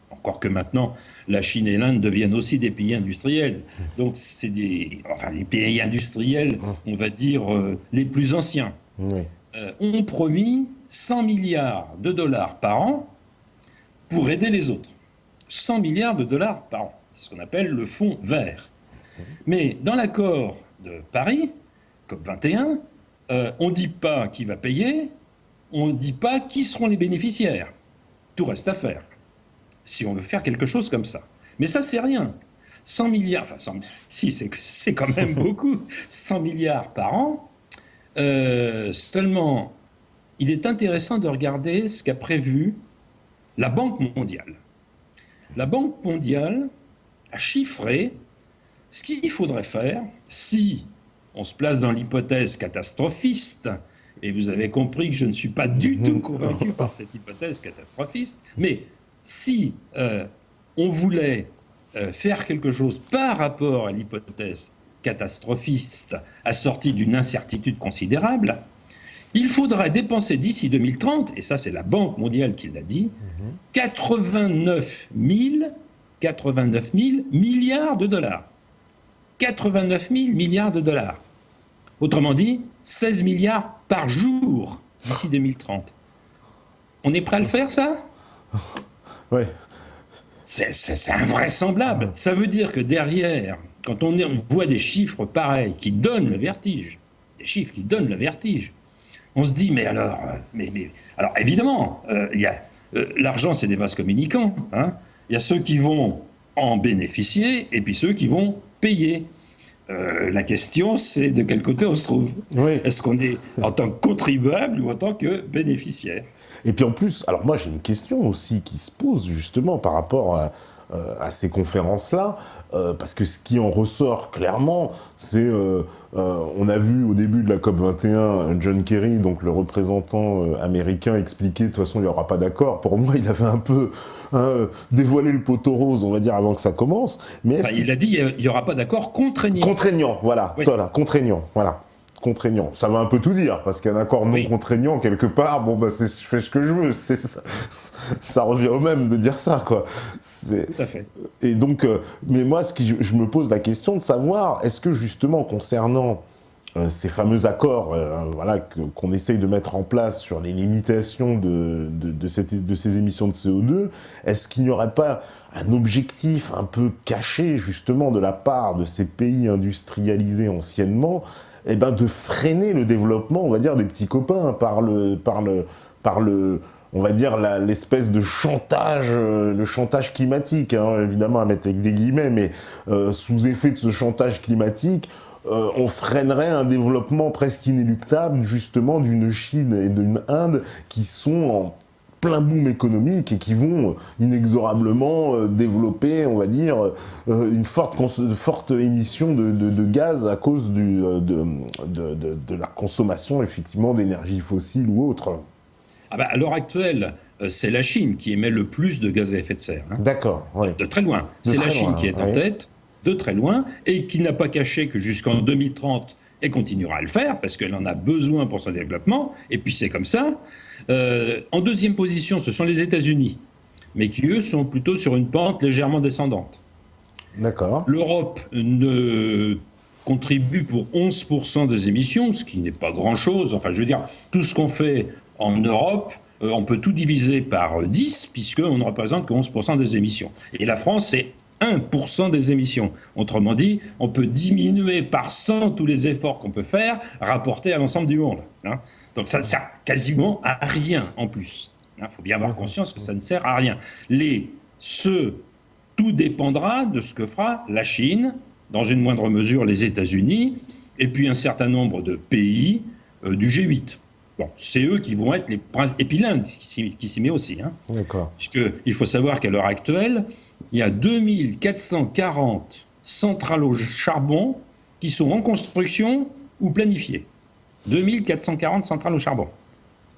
encore que maintenant la Chine et l'Inde deviennent aussi des pays industriels. Donc c'est les pays industriels, on va dire les plus anciens, ont promis 100 milliards de dollars par an pour aider les autres. 100 milliards de dollars par an. C'est ce qu'on appelle le fonds vert. Mais dans l'accord de Paris, COP21, on ne dit pas qui va payer, on ne dit pas qui seront les bénéficiaires. Tout reste à faire, si on veut faire quelque chose comme ça. Mais ça, c'est rien. 100 milliards, enfin, si, c'est quand même beaucoup. 100 milliards par an. Seulement, il est intéressant de regarder ce qu'a prévu la Banque mondiale. La Banque mondiale a chiffré ce qu'il faudrait faire si on se place dans l'hypothèse catastrophiste. Et vous avez compris que je ne suis pas du tout convaincu par cette hypothèse catastrophiste. Mais si on voulait faire quelque chose par rapport à l'hypothèse catastrophiste assortie d'une incertitude considérable, il faudrait dépenser d'ici 2030, et ça c'est la Banque mondiale qui l'a dit, 89 000 milliards de dollars. 89 000 milliards de dollars. Autrement dit, 16 milliards par jour d'ici 2030. On est prêt à le faire, ça ? Oui. C'est invraisemblable. Ça veut dire que derrière, quand on voit des chiffres pareils qui donnent le vertige, on se dit, mais alors, alors évidemment, l'argent, c'est des vases communicants. Hein. Il y a ceux qui vont en bénéficier et puis ceux qui vont payer. La question, c'est de quel côté on se trouve. Oui. Est-ce qu'on est en tant que contribuable ou en tant que bénéficiaire ? Et puis en plus, alors moi j'ai une question aussi qui se pose justement par rapport à ces conférences-là, parce que ce qui en ressort clairement, c'est, on a vu au début de la COP21, John Kerry, donc le représentant américain, expliquer de toute façon il n'y aura pas d'accord. Pour moi, il avait un peu dévoilé le poteau rose, on va dire, avant que ça commence. Mais il a dit il n'y aura pas d'accord contraignant. Contraignant, voilà, Oui. voilà, contraignant, voilà. Contraignant, ça veut un peu tout dire, parce qu'un accord non contraignant, quelque part, bon, bah, je fais ce que je veux, ça revient au même de dire ça, quoi. Tout à fait. Et donc, mais moi, je me pose la question de savoir, est-ce que justement, concernant ces fameux accords voilà, qu'on essaye de mettre en place sur les limitations de ces émissions de CO2, est-ce qu'il n'y aurait pas un objectif un peu caché, justement, de la part de ces pays industrialisés anciennement, eh ben, de freiner le développement, on va dire, des petits copains par le on va dire, l'espèce de chantage, le chantage climatique, hein, évidemment à mettre avec des guillemets, mais sous effet de ce chantage climatique, on freinerait un développement presque inéluctable, justement, d'une Chine et d'une Inde qui sont en plein boom économique et qui vont inexorablement développer, on va dire, une forte émission de gaz à cause de la consommation, effectivement, d'énergie fossile ou autre. Ah bah, à l'heure actuelle, c'est la Chine qui émet le plus de gaz à effet de serre. Hein. D'accord, oui. De très loin. C'est la Chine qui est en tête, de très loin, et qui n'a pas caché que jusqu'en 2030, elle continuera à le faire, parce qu'elle en a besoin pour son développement, et puis c'est comme ça. En deuxième position, ce sont les États-Unis, mais qui, eux, sont plutôt sur une pente légèrement descendante. D'accord. L'Europe ne contribue pour 11% des émissions, ce qui n'est pas grand-chose. Enfin, je veux dire, tout ce qu'on fait en Europe, on peut tout diviser par 10, puisqu'on ne représente que 11% des émissions. Et la France, c'est 1% des émissions. Autrement dit, on peut diminuer par 100 tous les efforts qu'on peut faire, rapportés à l'ensemble du monde. Hein. Donc ça ne sert quasiment à rien en plus. Il faut bien avoir conscience que ça ne sert à rien. Tout dépendra de ce que fera la Chine, dans une moindre mesure les États-Unis, et puis un certain nombre de pays du G8. Bon, c'est eux qui vont être les principaux. Et puis l'Inde qui s'y met aussi. Hein. D'accord. Puisqu'il faut savoir qu'à l'heure actuelle, il y a 2440 centrales au charbon qui sont en construction ou planifiées. 2440 centrales au charbon.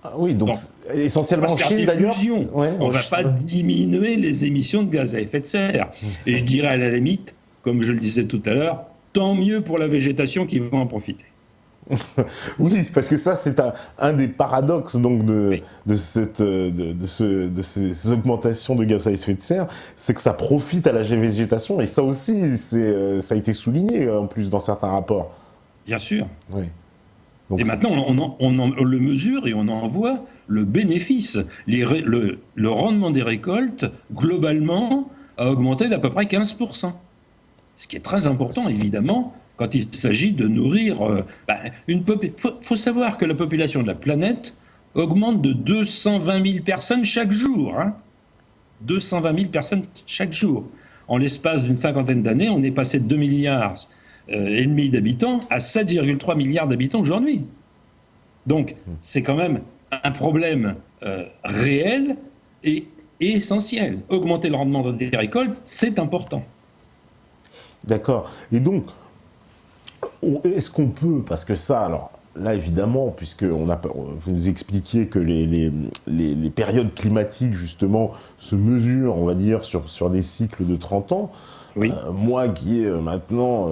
Ah oui, donc essentiellement en Chine d'ailleurs. Ouais, on ne va pas diminuer les émissions de gaz à effet de serre. Et je dirais à la limite, comme je le disais tout à l'heure, tant mieux pour la végétation qui va en profiter. Oui, parce que ça, c'est un des paradoxes donc, de ces augmentations de gaz à effet de serre, c'est que ça profite à la végétation, et ça aussi, ça a été souligné en plus dans certains rapports. Bien sûr. Oui. Donc et maintenant, on le mesure et on en voit le bénéfice. Le rendement des récoltes, globalement, a augmenté d'à peu près 15%. Ce qui est très important, évidemment, quand il s'agit de nourrir... faut savoir que la population de la planète augmente de 220 000 personnes chaque jour. Hein. 220 000 personnes chaque jour. En l'espace d'une cinquantaine d'années, on est passé de 2 milliards et demi d'habitants à 7,3 milliards d'habitants aujourd'hui. Donc, c'est quand même un problème réel et essentiel. Augmenter le rendement des récoltes, c'est important. D'accord. Et donc, est-ce qu'on peut, parce que ça, alors là évidemment, puisque vous nous expliquiez que les périodes climatiques justement se mesurent, on va dire, sur des cycles de 30 ans, oui. Moi qui ai maintenant,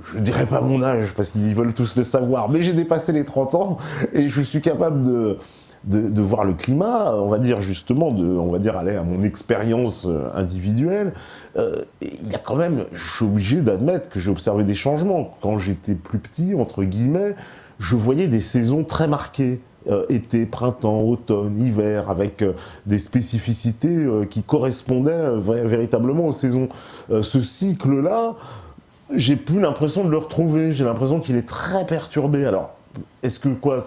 je ne dirais pas mon âge, parce qu'ils veulent tous le savoir, mais j'ai dépassé les 30 ans, et je suis capable de voir le climat, on va dire justement, on va dire aller à mon expérience individuelle. Il y a quand même, je suis obligé d'admettre que j'ai observé des changements. Quand j'étais plus petit, entre guillemets, je voyais des saisons très marquées. été, printemps, automne, hiver, avec des spécificités qui correspondaient véritablement aux saisons. Ce cycle-là, j'ai plus l'impression de le retrouver, j'ai l'impression qu'il est très perturbé. Alors, est-ce que quoi,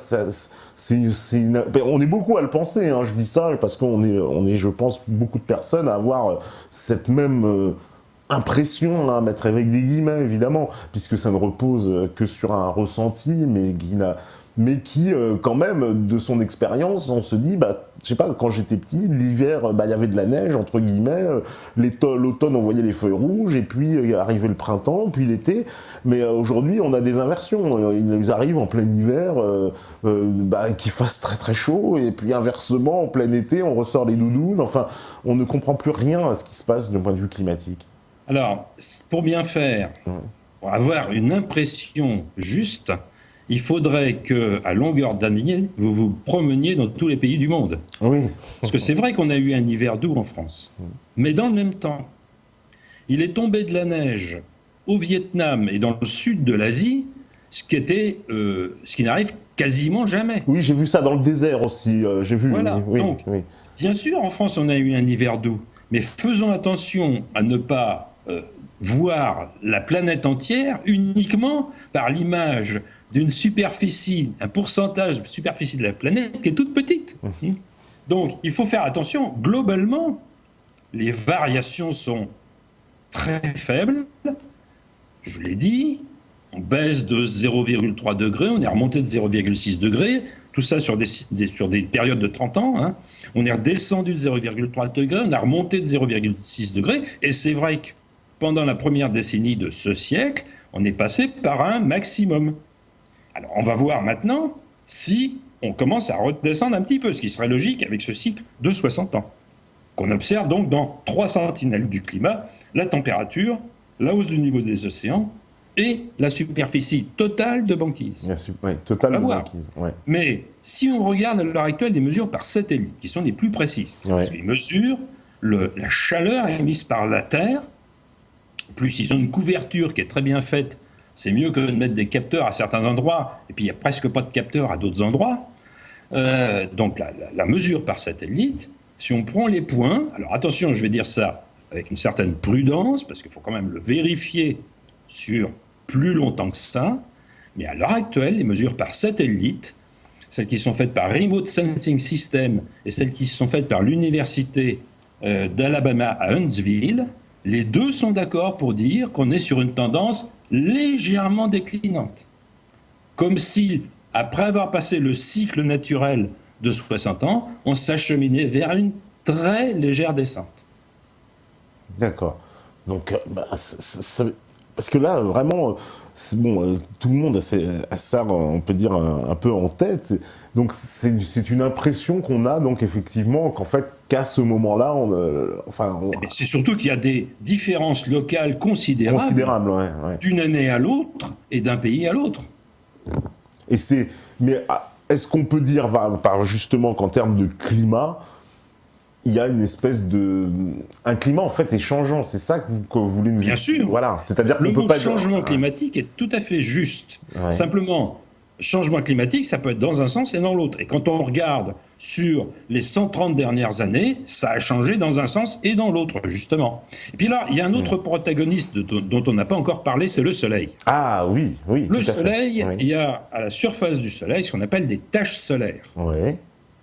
on est beaucoup à le penser, hein, je dis ça parce qu'on est, je pense, beaucoup de personnes à avoir cette même impression, à mettre avec des guillemets évidemment, puisque ça ne repose que sur un ressenti, mais qui quand même, de son expérience, on se dit, bah, je sais pas, quand j'étais petit, l'hiver, bah, il y avait de la neige, entre guillemets, l'automne, on voyait les feuilles rouges, et puis arrivait le printemps, puis l'été, mais aujourd'hui, on a des inversions, il nous arrive en plein hiver, bah, qu'il fasse très très chaud, et puis inversement, en plein été, on ressort les doudounes, enfin, on ne comprend plus rien à ce qui se passe d'un point de vue climatique. Alors, pour bien faire, pour avoir une impression juste, il faudrait qu'à longueur d'année, vous vous promeniez dans tous les pays du monde. Oui. Parce que c'est vrai qu'on a eu un hiver doux en France. Mais dans le même temps, il est tombé de la neige au Vietnam et dans le sud de l'Asie, ce qui n'arrive quasiment jamais. Oui, j'ai vu ça dans le désert aussi. J'ai vu. Voilà. Oui, Donc, oui. bien sûr, en France, on a eu un hiver doux. Mais faisons attention à ne pas voir la planète entière uniquement par l'image d'une superficie, un pourcentage de superficie de la planète qui est toute petite. Donc, il faut faire attention. Globalement, les variations sont très faibles. Je l'ai dit, on baisse de 0,3 degrés, on est remonté de 0,6 degrés, tout ça sur des périodes de 30 ans. Hein. On est redescendu de 0,3 degrés, on a remonté de 0,6 degrés, et c'est vrai que pendant la première décennie de ce siècle, on est passé par un maximum. Alors, on va voir maintenant si on commence à redescendre un petit peu, ce qui serait logique avec ce cycle de 60 ans, qu'on observe donc dans 3 sentinelles du climat, la température, la hausse du niveau des océans et la superficie totale de banquise. Oui, totale de banquise. Ouais. Mais si on regarde à l'heure actuelle des mesures par satellite, qui sont les plus précises, parce qu'ils mesurent la chaleur émise par la Terre, plus ils ont une couverture qui est très bien faite, c'est mieux que de mettre des capteurs à certains endroits, et puis il n'y a presque pas de capteurs à d'autres endroits. Donc la mesure par satellite, si on prend les points, alors attention, je vais dire ça avec une certaine prudence, parce qu'il faut quand même le vérifier sur plus longtemps que ça, mais à l'heure actuelle, les mesures par satellite, celles qui sont faites par Remote Sensing System et celles qui sont faites par l'université d'Alabama à Huntsville, les deux sont d'accord pour dire qu'on est sur une tendance légèrement déclinante. Comme si, après avoir passé le cycle naturel de 60 ans, on s'acheminait vers une très légère descente. D'accord. Donc, parce que là, vraiment, bon, tout le monde a ça, on peut dire, un peu en tête. Donc, c'est une impression qu'on a, donc, effectivement, qu'en fait, qu'à ce moment-là, c'est surtout qu'il y a des différences locales considérables ouais. D'une année à l'autre et d'un pays à l'autre. Mais est-ce qu'on peut dire, justement, qu'en termes de climat, il y a une espèce un climat en fait est changeant, c'est ça que vous voulez nous dire. Bien sûr. Voilà, c'est-à-dire qu'on peut pas. Le changement climatique est tout à fait juste. Ouais. Simplement, changement climatique, ça peut être dans un sens et dans l'autre. Et quand on regarde sur les 130 dernières années, ça a changé dans un sens et dans l'autre, justement. Et puis là, il y a un autre protagoniste dont on n'a pas encore parlé, c'est le Soleil. Ah oui. Le Soleil, il y a à la surface du Soleil ce qu'on appelle des taches solaires. Oui.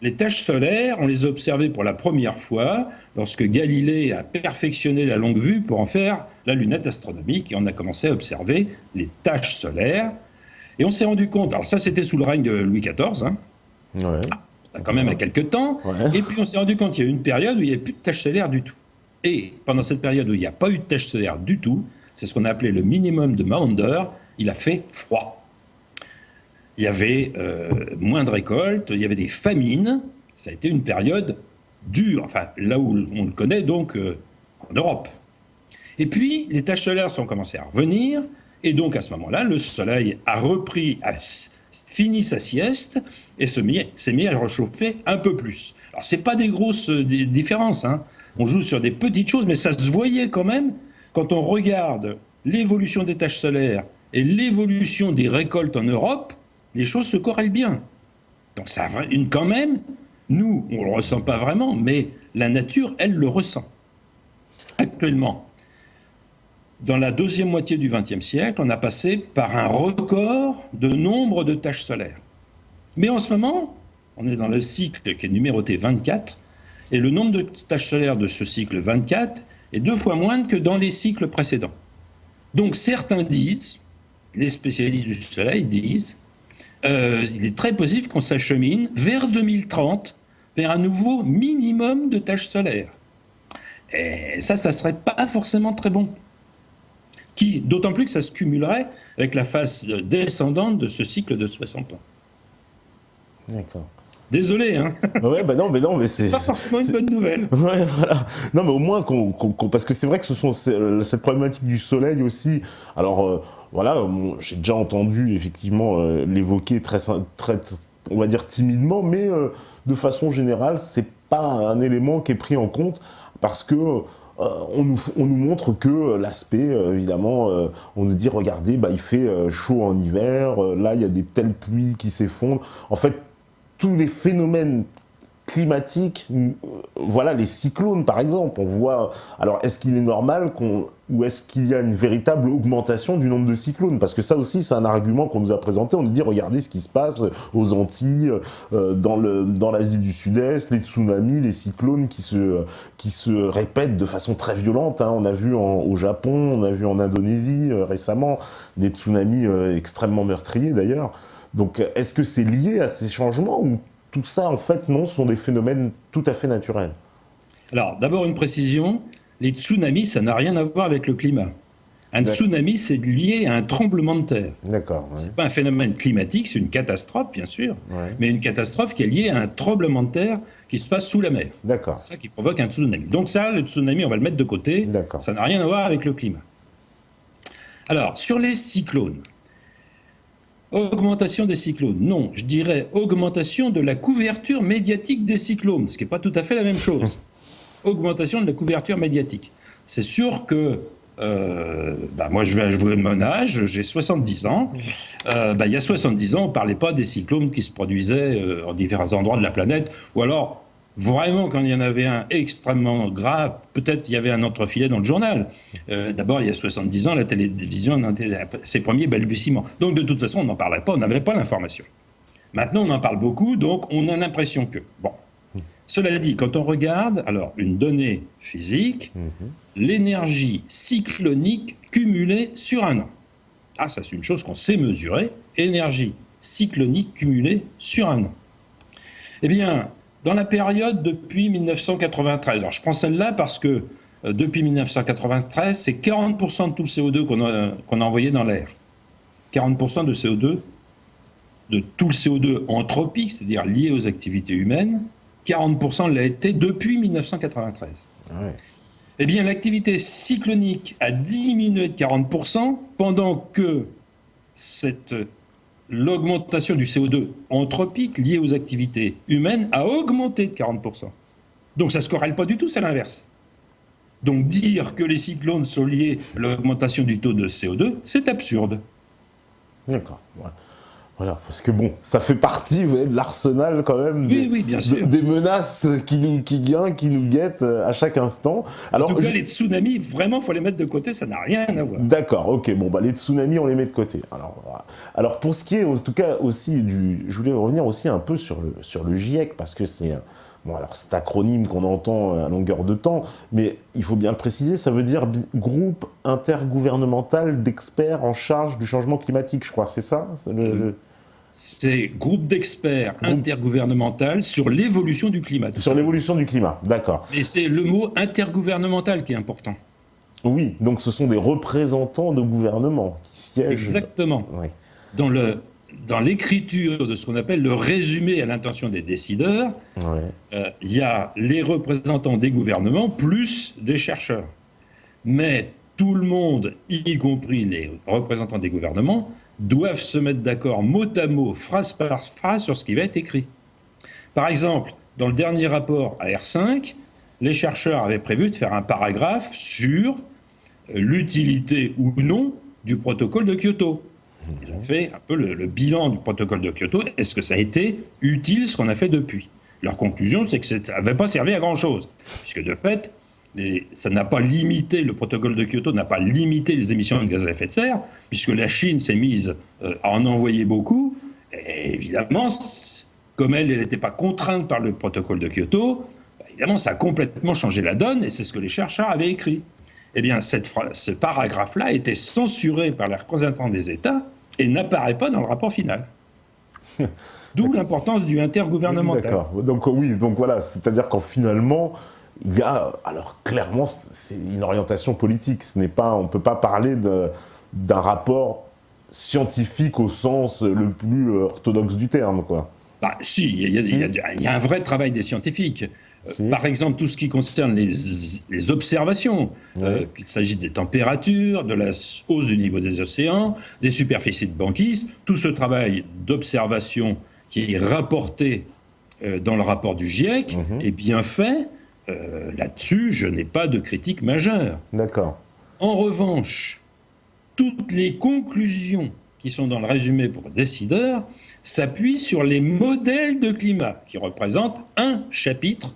Les taches solaires, on les a observées pour la première fois lorsque Galilée a perfectionné la longue vue pour en faire la lunette astronomique, et on a commencé à observer les taches solaires. Et on s'est rendu compte, alors ça c'était sous le règne de Louis XIV, hein, quand même à quelques temps, et puis on s'est rendu compte qu'il y a eu une période où il n'y avait plus de taches solaires du tout. Et pendant cette période où il n'y a pas eu de taches solaires du tout, c'est ce qu'on a appelé le minimum de Maunder, il a fait froid. Il y avait moins de récoltes, il y avait des famines, ça a été une période dure, enfin là où on le connaît donc en Europe. Et puis les taches solaires sont commencées à revenir, et donc à ce moment-là, le Soleil a fini sa sieste et s'est mis à réchauffer un peu plus. Alors c'est pas des grosses différences, hein. On joue sur des petites choses, mais ça se voyait quand même quand on regarde l'évolution des taches solaires et l'évolution des récoltes en Europe. Les choses se corrèlent bien. Donc ça a quand même, nous, on ne le ressent pas vraiment, mais la nature, elle le ressent. Actuellement, dans la deuxième moitié du XXe siècle, on a passé par un record de nombre de taches solaires. Mais en ce moment, on est dans le cycle qui est numéroté 24, et le nombre de taches solaires de ce cycle 24 est 2 fois moindre que dans les cycles précédents. Donc certains disent, les spécialistes du Soleil disent, il est très possible qu'on s'achemine vers 2030, vers un nouveau minimum de taches solaires. Et ça serait pas forcément très bon. D'autant plus que ça se cumulerait avec la phase descendante de ce cycle de 60 ans. D'accord. Désolé, hein. Ouais, bah non, mais c'est pas forcément une bonne nouvelle. Ouais, voilà. Non, mais au moins parce que c'est vrai que ce sont cette problématique du soleil aussi. Alors voilà, j'ai déjà entendu effectivement l'évoquer très, on va dire timidement, mais de façon générale, c'est pas un élément qui est pris en compte parce que on nous montre que l'aspect, évidemment, on nous dit, regardez, bah, il fait chaud en hiver, là, il y a des telles pluies qui s'effondrent. En fait, tous les phénomènes climatiques, voilà, les cyclones, par exemple, on voit... Alors, est-ce qu'il est normal ou est-ce qu'il y a une véritable augmentation du nombre de cyclones? Parce que ça aussi, c'est un argument qu'on nous a présenté. On nous dit, regardez ce qui se passe aux Antilles, dans l'Asie du Sud-Est, les tsunamis, les cyclones qui se répètent de façon très violente. Hein. On a vu au Japon, on a vu en Indonésie récemment des tsunamis extrêmement meurtriers, d'ailleurs. Donc, est-ce que c'est lié à ces changements ou tout ça, en fait, non, sont des phénomènes tout à fait naturels? Alors, d'abord une précision, les tsunamis, ça n'a rien à voir avec le climat. Un tsunami, c'est lié à un tremblement de terre. D'accord. Ouais. C'est pas un phénomène climatique, c'est une catastrophe, bien sûr, mais une catastrophe qui est liée à un tremblement de terre qui se passe sous la mer. D'accord. C'est ça qui provoque un tsunami. Donc ça, le tsunami, on va le mettre de côté. D'accord. Ça n'a rien à voir avec le climat. Alors, sur les cyclones, augmentation des cyclones. Non, je dirais augmentation de la couverture médiatique des cyclones, ce qui n'est pas tout à fait la même chose. Augmentation de la couverture médiatique. C'est sûr que, moi je vais avouer mon âge, j'ai 70 ans. Il y a 70 ans, on ne parlait pas des cyclones qui se produisaient en différents endroits de la planète, ou alors, vraiment, quand il y en avait un extrêmement grave, peut-être il y avait un entrefilet dans le journal. D'abord, il y a 70 ans, la télévision en était à ses premiers balbutiements. Donc, de toute façon, on n'en parlait pas, on n'avait pas l'information. Maintenant, on en parle beaucoup, donc on a l'impression que... Bon. Cela dit, quand on regarde, alors, une donnée physique, l'énergie cyclonique cumulée sur un an. Ah, ça, c'est une chose qu'on sait mesurer. Énergie cyclonique cumulée sur un an. Eh bien... Dans la période depuis 1993, alors je prends celle-là parce que depuis 1993, c'est 40% de tout le CO2 qu'on a envoyé dans l'air. 40% de CO2, de tout le CO2 anthropique, c'est-à-dire lié aux activités humaines, 40% l'a été depuis 1993. Ouais. Eh bien, l'activité cyclonique a diminué de 40% pendant que l'augmentation du CO2 anthropique liée aux activités humaines a augmenté de 40%. Donc ça ne se corrèle pas du tout, c'est l'inverse. Donc dire que les cyclones sont liés à l'augmentation du taux de CO2, c'est absurde. D'accord. Ouais. Voilà, parce que bon, ça fait partie de l'arsenal quand même des menaces qui nous guettent à chaque instant. Alors, en tout cas, les tsunamis, vraiment, il faut les mettre de côté, ça n'a rien à voir. D'accord, ok, bon, les tsunamis, on les met de côté. Alors pour ce qui est, en tout cas, aussi je voulais revenir aussi un peu sur le GIEC, parce que c'est... Bon, alors cet acronyme qu'on entend à longueur de temps, mais il faut bien le préciser, ça veut dire Groupe intergouvernemental d'experts en charge du changement climatique, je crois, c'est ça C'est groupe d'experts intergouvernemental sur l'évolution du climat. Sur l'évolution du climat, d'accord. Et c'est le mot intergouvernemental qui est important. Oui, donc ce sont des représentants de gouvernement qui siègent... Exactement. Oui. Dans l'écriture de ce qu'on appelle le résumé à l'intention des décideurs, il y a les représentants des gouvernements plus des chercheurs. Mais tout le monde, y compris les représentants des gouvernements, doivent se mettre d'accord mot à mot, phrase par phrase, sur ce qui va être écrit. Par exemple, dans le dernier rapport AR5, les chercheurs avaient prévu de faire un paragraphe sur l'utilité ou non du protocole de Kyoto. Ils ont fait un peu le bilan du protocole de Kyoto. Est-ce que ça a été utile ce qu'on a fait depuis? Leur conclusion, c'est que ça n'avait pas servi à grand-chose, puisque de fait, ça n'a pas limité, le protocole de Kyoto n'a pas limité les émissions de gaz à effet de serre, puisque la Chine s'est mise à en envoyer beaucoup. Et évidemment, comme elle n'était pas contrainte par le protocole de Kyoto, évidemment, ça a complètement changé la donne, et c'est ce que les chercheurs avaient écrit. Eh bien, ce paragraphe-là a été censuré par les représentants des États et n'apparaît pas dans le rapport final. D'où l'importance du intergouvernemental. D'accord. Donc oui, donc voilà, c'est-à-dire qu'en finalement, il y a, alors clairement, c'est une orientation politique. Ce n'est pas, on peut pas parler d'un rapport scientifique au sens le plus orthodoxe du terme, quoi. Bah, si, il y a un vrai travail des scientifiques. Si. Par exemple, tout ce qui concerne les observations, qu'il s'agisse des températures, de la hausse du niveau des océans, des superficies de banquise, tout ce travail d'observation qui est rapporté dans le rapport du GIEC est bien fait. Là-dessus, je n'ai pas de critique majeure. D'accord. En revanche, toutes les conclusions qui sont dans le résumé pour décideurs s'appuient sur les modèles de climat, qui représentent un chapitre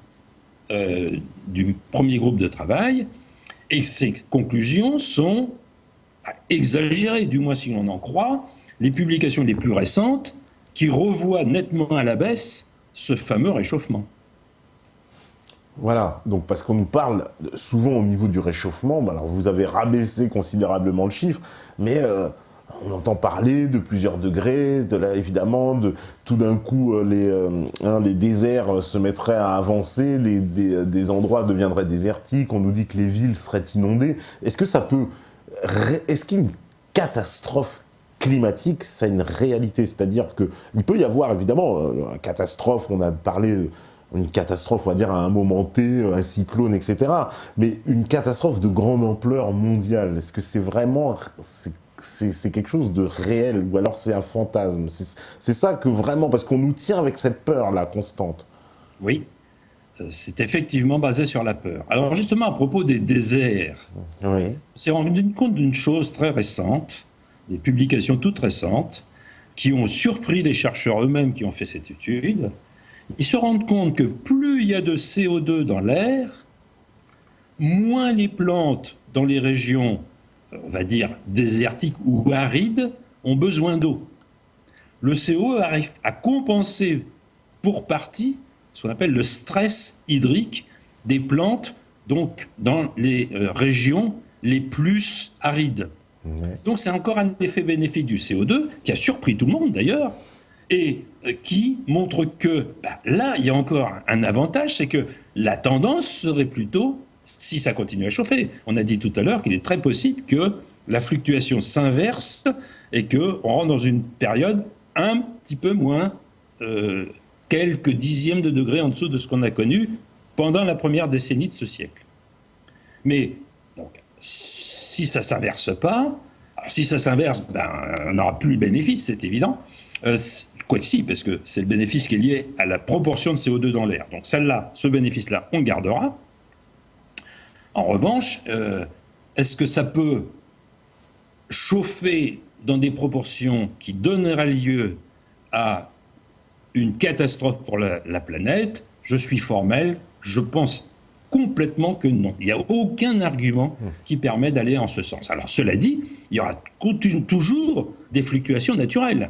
du premier groupe de travail, et ces conclusions sont exagérées, du moins si l'on en croit, les publications les plus récentes qui revoient nettement à la baisse ce fameux réchauffement. Voilà, donc parce qu'on nous parle souvent au niveau du réchauffement, alors vous avez rabaissé considérablement le chiffre, mais on entend parler de plusieurs degrés, évidemment, tout d'un coup les déserts se mettraient à avancer, des endroits deviendraient désertiques, on nous dit que les villes seraient inondées. Est-ce qu'une catastrophe climatique, c'est une réalité? C'est-à-dire qu'il peut y avoir évidemment une catastrophe, on a parlé... une catastrophe, on va dire, à un moment T, un cyclone, etc. Mais une catastrophe de grande ampleur mondiale, est-ce que c'est vraiment... C'est quelque chose de réel, ou alors c'est un fantasme? C'est ça que vraiment... Parce qu'on nous tient avec cette peur-là, constante. Oui, c'est effectivement basé sur la peur. Alors justement, à propos des déserts, oui. on s'est rendu compte d'une chose très récente, des publications toutes récentes, qui ont surpris les chercheurs eux-mêmes qui ont fait cette étude. Ils se rendent compte que plus il y a de CO2 dans l'air, moins les plantes dans les régions, on va dire, désertiques ou arides, ont besoin d'eau. Le CO2 arrive à compenser pour partie ce qu'on appelle le stress hydrique des plantes, donc dans les régions les plus arides. Ouais. Donc c'est encore un effet bénéfique du CO2 qui a surpris tout le monde d'ailleurs, et qui montre que là, il y a encore un avantage, c'est que la tendance serait plutôt, si ça continue à chauffer, on a dit tout à l'heure qu'il est très possible que la fluctuation s'inverse et qu'on rentre dans une période un petit peu moins, quelques dixièmes de degrés en dessous de ce qu'on a connu pendant la première décennie de ce siècle. Mais donc, si ça ne s'inverse pas, alors si ça s'inverse, on n'aura plus le bénéfice, c'est évident. Quoique si, parce que c'est le bénéfice qui est lié à la proportion de CO2 dans l'air. Donc celle-là, ce bénéfice-là, on le gardera. En revanche, est-ce que ça peut chauffer dans des proportions qui donneraient lieu à une catastrophe pour la planète? Je suis formel, je pense complètement que non. Il n'y a aucun argument qui permet d'aller en ce sens. Alors cela dit, il y aura toujours des fluctuations naturelles.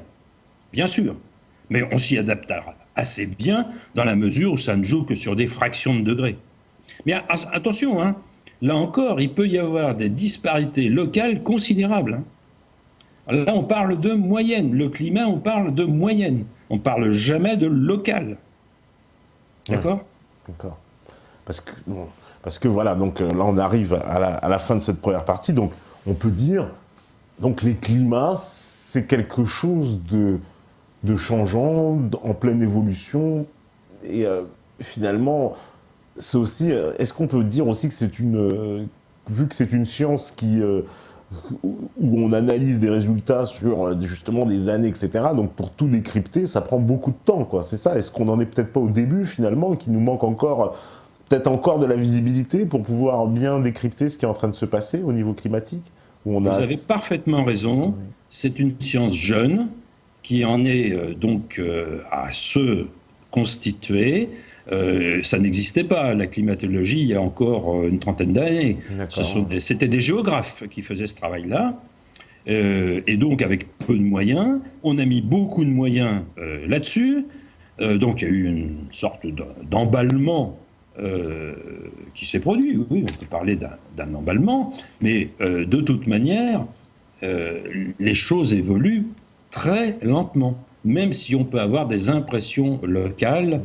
Bien sûr, mais on s'y adaptera assez bien dans la mesure où ça ne joue que sur des fractions de degrés. Mais attention, hein, là encore, il peut y avoir des disparités locales considérables. Hein. Là, on parle de moyenne. Le climat, on parle de moyenne. On ne parle jamais de local. D'accord ? D'accord. Parce que voilà, donc là, on arrive à la fin de cette première partie. Donc, on peut dire, donc les climats, c'est quelque chose de changeant, en pleine évolution, et finalement, c'est aussi, est-ce qu'on peut dire aussi que c'est vu que c'est une science où on analyse des résultats sur justement des années, etc., donc pour tout décrypter, ça prend beaucoup de temps, quoi, c'est ça? Est-ce qu'on n'en est peut-être pas au début, finalement, qu'il nous manque peut-être encore de la visibilité pour pouvoir bien décrypter ce qui est en train de se passer au niveau climatique? où on Vous a... avez parfaitement raison. C'est une science jeune qui en est à se constituer. Ça n'existait pas, la climatologie, il y a encore une trentaine d'années. C'était des géographes qui faisaient ce travail-là. Et donc, avec peu de moyens, on a mis beaucoup de moyens là-dessus. Donc, il y a eu une sorte d'emballement qui s'est produit. Oui, on peut parler d'un emballement, mais de toute manière, les choses évoluent très lentement, même si on peut avoir des impressions locales.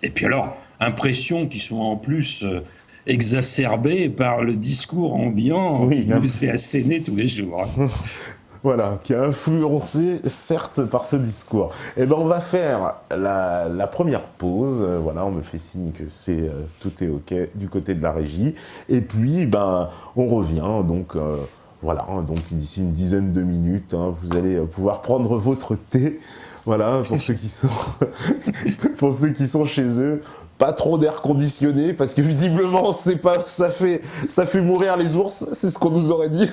Et puis alors, impressions qui sont en plus exacerbées par le discours ambiant qui nous est asséné tous les jours. Voilà, qui a influencé, certes, par ce discours. Eh ben, on va faire la première pause. Voilà, on me fait signe que tout est OK du côté de la régie. Et puis, ben, on revient. Donc, voilà, donc d'ici une dizaine de minutes, hein, vous allez pouvoir prendre votre thé. Voilà, pour ceux qui sont, pour ceux qui sont chez eux. Pas trop d'air conditionné, parce que visiblement, ça fait mourir les ours, c'est ce qu'on nous aurait dit.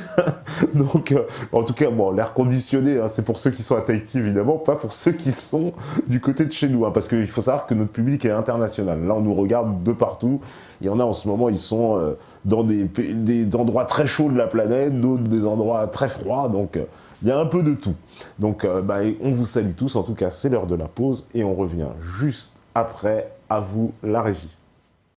Donc, en tout cas, bon, l'air conditionné, hein, c'est pour ceux qui sont à Tahiti, évidemment, pas pour ceux qui sont du côté de chez nous, hein, parce qu'il faut savoir que notre public est international. Là, on nous regarde de partout. Il y en a en ce moment, ils sont dans des endroits très chauds de la planète, d'autres des endroits très froids, donc il y a un peu de tout. Donc, on vous salue tous, en tout cas, c'est l'heure de la pause, et on revient juste après. À vous, la régie.